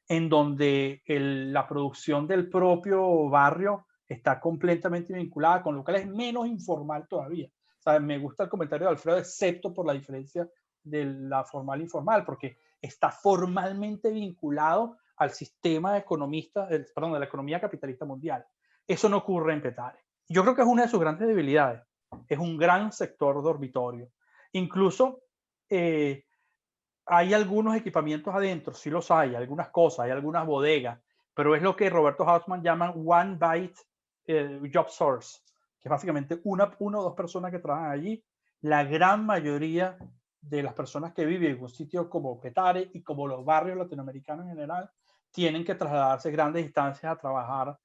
en donde la producción del propio barrio está completamente vinculada, con lo cual es menos informal todavía. O sea, me gusta el comentario de Alfredo, excepto por la diferencia de la formal e informal, porque está formalmente vinculado al sistema economista, perdón, de la economía capitalista mundial. Eso no ocurre en Petare. Yo creo que es una de sus grandes debilidades. Es un gran sector dormitorio. Incluso hay algunos equipamientos adentro, sí los hay, algunas cosas, hay algunas bodegas, pero es lo que Roberto Hausmann llama one byte job source, que es básicamente una o dos personas que trabajan allí. La gran mayoría de las personas que viven en un sitio como Petare y como los barrios latinoamericanos en general tienen que trasladarse grandes distancias a trabajar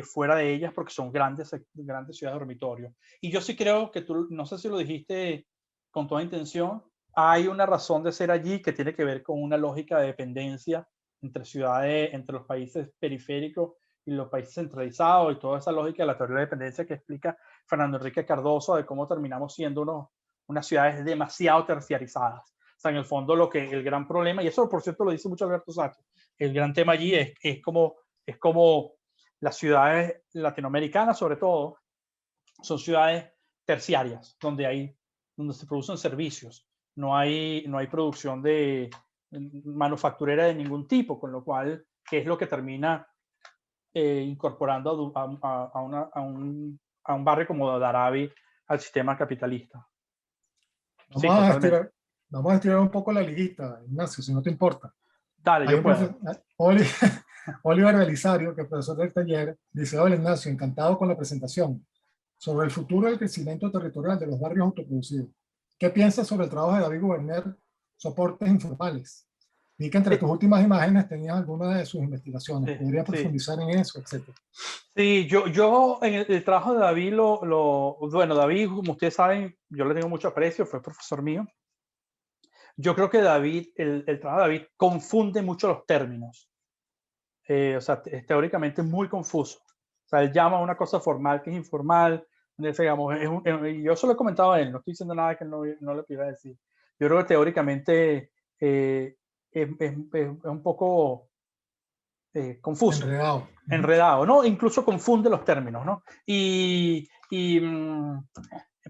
fuera de ellas porque son grandes ciudades de dormitorio. Y yo sí creo que tú, no sé si lo dijiste con toda intención, hay una razón de ser allí que tiene que ver con una lógica de dependencia entre ciudades, entre los países periféricos y los países centralizados, y toda esa lógica de la teoría de dependencia que explica Fernando Enrique Cardoso, de cómo terminamos siendo unas ciudades demasiado terciarizadas. O sea, en el fondo el gran problema, y eso por cierto lo dice mucho Alberto Sánchez, el gran tema allí es como las ciudades latinoamericanas, sobre todo, son ciudades terciarias, donde se producen servicios. No hay producción de manufacturera de ningún tipo, con lo cual, ¿qué es lo que termina incorporando a un barrio como Dharavi al sistema capitalista? Sí, totalmente. Vamos a estirar un poco la liguita, Ignacio, si no te importa. Dale, Hay yo un puedo. Oliver Belisario, que es profesor del taller, dice: hola Ignacio, encantado con la presentación sobre el futuro del crecimiento territorial de los barrios autoproducidos. ¿Qué piensas sobre el trabajo de David Guberner, soportes informales? Vi que entre tus últimas imágenes tenías algunas de sus investigaciones. ¿Podría profundizar en eso, etcétera? Sí, yo en el trabajo de David, bueno, David, como ustedes saben, yo le tengo mucho aprecio, fue profesor mío. Yo creo que David, el trabajo de David confunde mucho los términos. O sea, teóricamente es muy confuso. O sea, él llama a una cosa formal que es informal. Digamos, yo solo he comentado a él, no estoy diciendo nada que no le pudiera decir. Yo creo que teóricamente es un poco confuso, enredado, ¿no? Incluso confunde los términos, ¿no?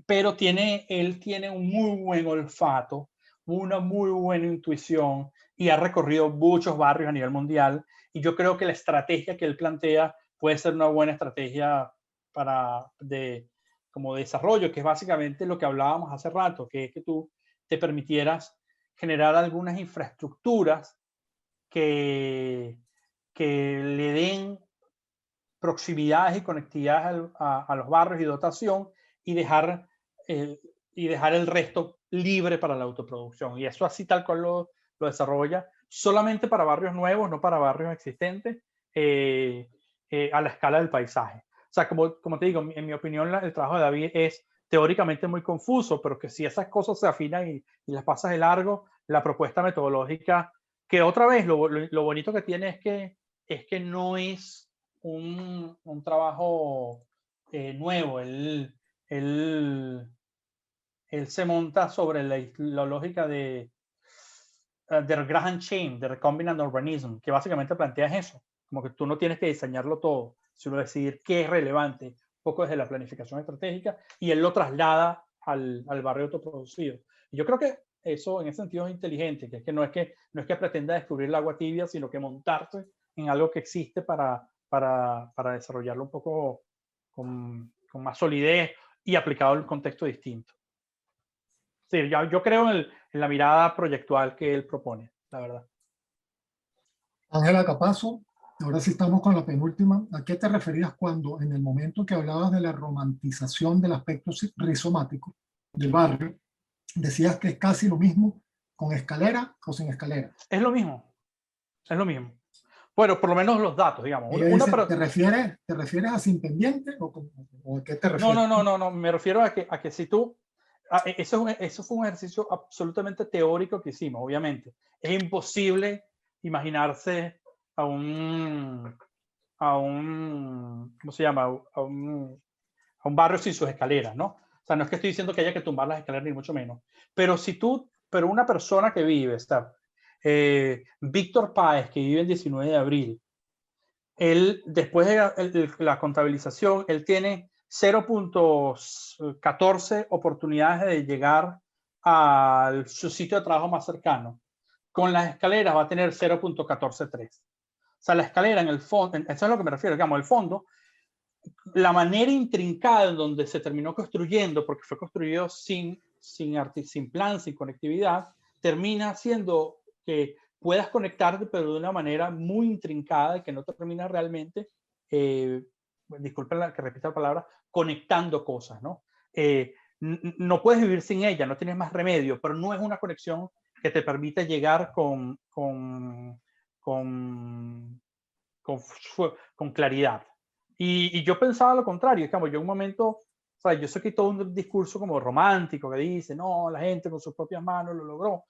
Pero él tiene un muy buen olfato, una muy buena intuición y ha recorrido muchos barrios a nivel mundial. Y yo creo que la estrategia que él plantea puede ser una buena estrategia como desarrollo, que es básicamente lo que hablábamos hace rato, que es que tú te permitieras generar algunas infraestructuras que le den proximidades y conectividades a los barrios y dotación, y dejar y dejar el resto libre para la autoproducción. Y eso así tal cual lo desarrolla solamente para barrios nuevos, no para barrios existentes, a la escala del paisaje. O sea, como te digo, en mi opinión, el trabajo de David es teóricamente muy confuso, pero que si esas cosas se afinan y las pasas de largo, la propuesta metodológica, que otra vez lo bonito que tiene es que no es un trabajo nuevo. Él se monta sobre la lógica de Graham Chain, de Recombinant Urbanism, que básicamente plantea eso, como que tú no tienes que diseñarlo todo, sino decidir qué es relevante, un poco desde la planificación estratégica, y él lo traslada al barrio autoproducido. Y yo creo que eso en ese sentido es inteligente, que no es que pretenda descubrir el agua tibia, sino que montarse en algo que existe para desarrollarlo un poco con más solidez y aplicado en un contexto distinto. Sí, yo creo en la mirada proyectual que él propone, la verdad. Ángela Capazo, ahora sí estamos con la penúltima. ¿A qué te referías cuando en el momento que hablabas de la romantización del aspecto rizomático del barrio, decías que es casi lo mismo con escalera o sin escalera? Es lo mismo, es lo mismo. Bueno, por lo menos los datos, digamos. Ella dice, ¿te refieres a sin pendiente o a qué te refieres? No, me refiero a que si tú, eso fue un ejercicio absolutamente teórico que hicimos, obviamente. Es imposible imaginarse a un, ¿cómo se llama? A un barrio sin sus escaleras, ¿no? O sea, no es que estoy diciendo que haya que tumbar las escaleras, ni mucho menos. Pero una persona que vive, está Víctor Páez, que vive el 19 de abril, él, después de la contabilización, él tiene 0.14 oportunidades de llegar a su sitio de trabajo más cercano. Con las escaleras va a tener 0.143. O sea, la escalera en el fondo, eso es a lo que me refiero, digamos, el fondo, la manera intrincada en donde se terminó construyendo, porque fue construido sin plan, sin conectividad, termina haciendo que puedas conectarte, pero de una manera muy intrincada y que no termina realmente, disculpen que repita la palabra, conectando cosas, ¿no? No puedes vivir sin ella, no tienes más remedio, pero no es una conexión que te permite llegar con claridad. Y yo pensaba lo contrario, digamos, yo en un momento, o sea, yo sé que hay todo un discurso como romántico que dice, no, la gente con sus propias manos lo logró.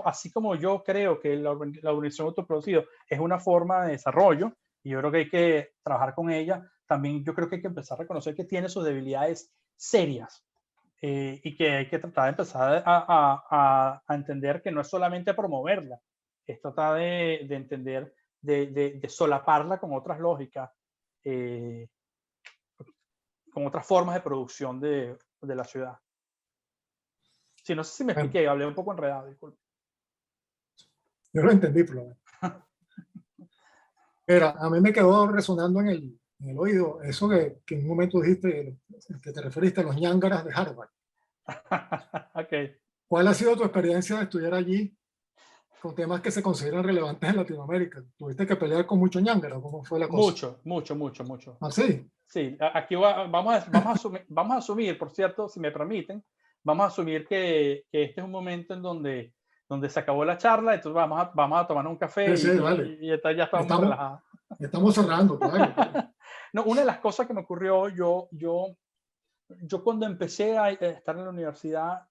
Así como yo creo que la urbanización autoproducida es una forma de desarrollo, y yo creo que hay que trabajar con ella, también yo creo que hay que empezar a reconocer que tiene sus debilidades serias, y que hay que tratar de empezar a entender que no es solamente promoverla, es tratar de entender, de solaparla con otras lógicas, con otras formas de producción de la ciudad. Sí, no sé si me expliqué, hablé un poco enredado, disculpe. Yo lo entendí, por lo menos. Mira, a mí me quedó resonando en el oído eso que en un momento dijiste, que te referiste a los ñángaras de Harvard. Okay. ¿Cuál ha sido tu experiencia de estudiar allí con temas que se consideran relevantes en Latinoamérica? ¿Tuviste que pelear con mucho ñángara? ¿Cómo fue la cosa? Mucho. ¿Ah, sí? Sí, aquí vamos a asumir, por cierto, si me permiten, vamos a asumir que este es un momento en donde se acabó la charla, entonces vamos a tomar un café Sí, vale. y ya estamos relajados. Estamos cerrando, claro. No, una de las cosas que me ocurrió, yo cuando empecé a estar en la universidad,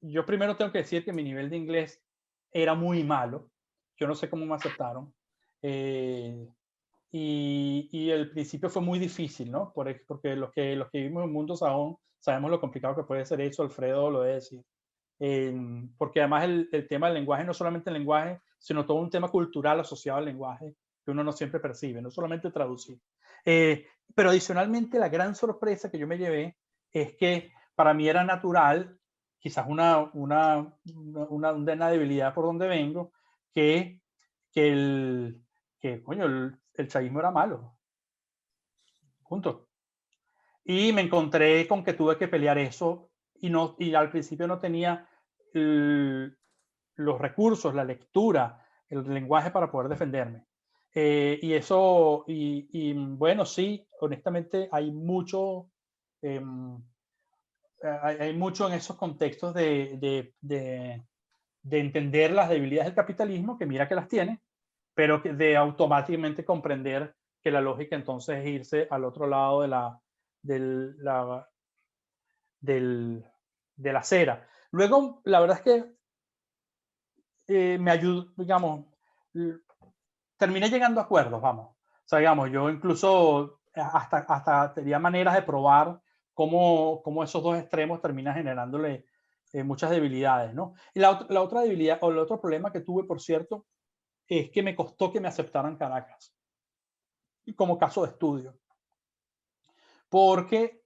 yo primero tengo que decir que mi nivel de inglés era muy malo. Yo no sé cómo me aceptaron. Y el principio fue muy difícil, ¿no? Porque los que vivimos en mundos aún sabemos lo complicado que puede ser eso. Alfredo lo debe decir. Porque además el tema del lenguaje, no solamente el lenguaje, sino todo un tema cultural asociado al lenguaje que uno no siempre percibe, no solamente traducir. Pero adicionalmente, la gran sorpresa que yo me llevé es que para mí era natural, quizás una debilidad por donde vengo, que coño, el chavismo era malo. Punto. Y me encontré con que tuve que pelear eso y al principio no tenía los recursos, la lectura, el lenguaje para poder defenderme. Y bueno, sí, honestamente hay mucho hay mucho en esos contextos de entender las debilidades del capitalismo, que mira que las tiene, pero que de automáticamente comprender que la lógica entonces es irse al otro lado de la acera. Luego, la verdad es que me ayudó, digamos, terminé llegando a acuerdos, vamos. O sea, digamos, yo incluso hasta tenía maneras de probar cómo esos dos extremos terminan generándole muchas debilidades, ¿no? Y la otra debilidad, o el otro problema que tuve, por cierto, es que me costó que me aceptaran Caracas como caso de estudio. Porque,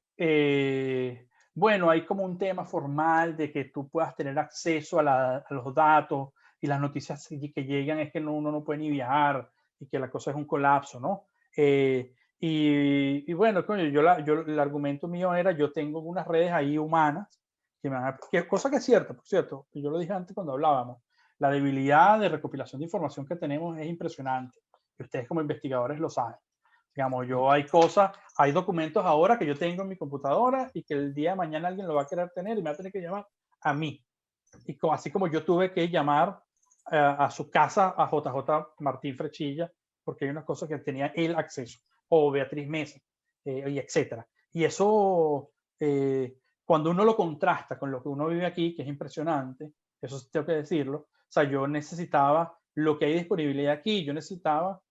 bueno, hay como un tema formal de que tú puedas tener acceso a los datos y las noticias que llegan es que uno no puede ni viajar y que la cosa es un colapso, ¿no? Y bueno, coño, el argumento mío era, yo tengo unas redes ahí humanas, cosa que es cierta, por cierto, yo lo dije antes cuando hablábamos, la debilidad de recopilación de información que tenemos es impresionante, y ustedes como investigadores lo saben. Digamos, hay documentos ahora que yo tengo en mi computadora y que el día de mañana alguien lo va a querer tener y me va a tener que llamar a mí. Y así como yo tuve que llamar a su casa a JJ Martín Frechilla, porque hay unas cosas que tenía él acceso, o Beatriz Mesa, y etcétera. Y eso, cuando uno lo contrasta con lo que uno vive aquí, que es impresionante, eso sí tengo que decirlo, o sea, yo necesitaba lo que hay disponibilidad aquí, yo necesitaba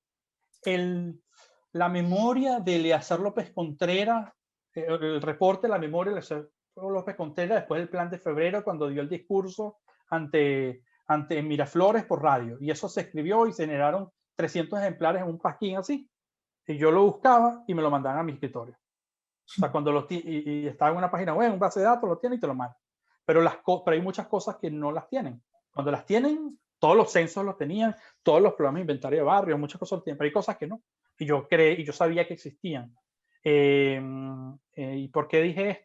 la memoria de Eleazar López Contreras, el reporte, la memoria de Eleazar López Contreras después del plan de febrero, cuando dio el discurso ante Miraflores por radio. Y eso se escribió y se generaron 300 ejemplares en un pasquín así. Y yo lo buscaba y me lo mandaban a mi escritorio. O sea, y estaba en una página web, en un base de datos, lo tienen y te lo mandan. Pero hay muchas cosas que no las tienen. Cuando las tienen, todos los censos los tenían, todos los programas de inventario de barrios, muchas cosas los tienen, pero hay cosas que no. Y yo sabía que existían. ¿Y por qué dije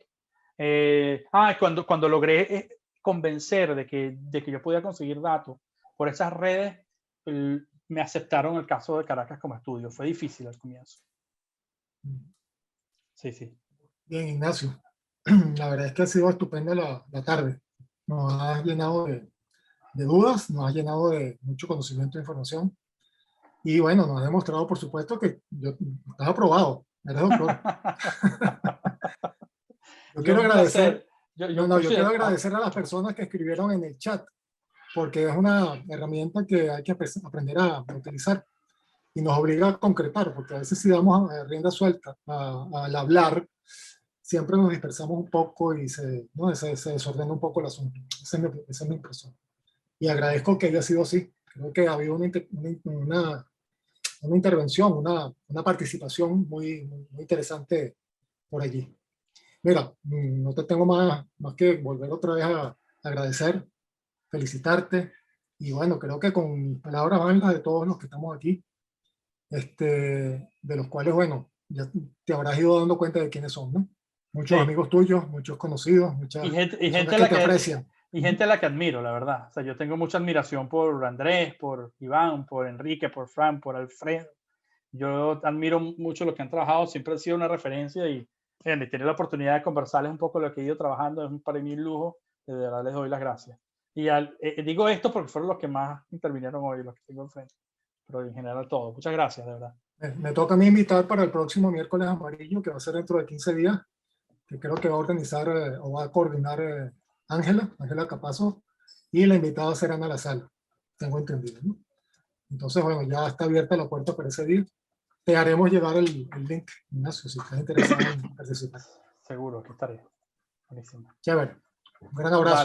esto? Cuando logré convencer de que yo podía conseguir datos por esas redes, me aceptaron el caso de Caracas como estudio. Fue difícil al comienzo. Sí, sí. Bien, Ignacio. La verdad es que ha sido estupenda la tarde. Nos has llenado de dudas, nos has llenado de mucho conocimiento e información. Y bueno, nos ha demostrado, por supuesto, que estás aprobado, eres doctor. Yo quiero agradecer, yo quiero agradecer a las personas que escribieron en el chat, porque es una herramienta que hay que aprender a utilizar y nos obliga a concretar, porque a veces si damos rienda suelta al hablar, siempre nos dispersamos un poco y se desordena un poco el asunto. Esa es mi impresión. Y agradezco que haya sido así. Creo que ha habido una intervención, una participación muy interesante por allí. Mira, no te tengo más que volver otra vez a agradecer, felicitarte, y bueno, creo que con palabras van las de todos los que estamos aquí, de los cuales, bueno, ya te habrás ido dando cuenta de quiénes son, ¿no? Muchos Sí. amigos tuyos, muchos conocidos, muchas gente que te aprecian. Y gente a la que admiro, la verdad. O sea, yo tengo mucha admiración por Andrés, por Iván, por Enrique, por Fran, por Alfredo. Yo admiro mucho lo que han trabajado, siempre ha sido una referencia y tener la oportunidad de conversarles un poco lo que he ido trabajando es para mí un lujo. De verdad les doy las gracias. Y digo esto porque fueron los que más intervinieron hoy, los que tengo enfrente. Pero en general todo. Muchas gracias, de verdad. Me toca a mí invitar para el próximo miércoles amarillo, que va a ser dentro de 15 días, que creo que va a organizar o va a coordinar Ángela Capazo, y la invitada será Ana La Sala, tengo entendido, ¿no? Entonces, bueno, ya está abierta la puerta para ese día. Te haremos llegar el link, Ignacio, si estás interesado en participar. Seguro que estaré. Buenísimo. Chévere. Un gran abrazo. Vale.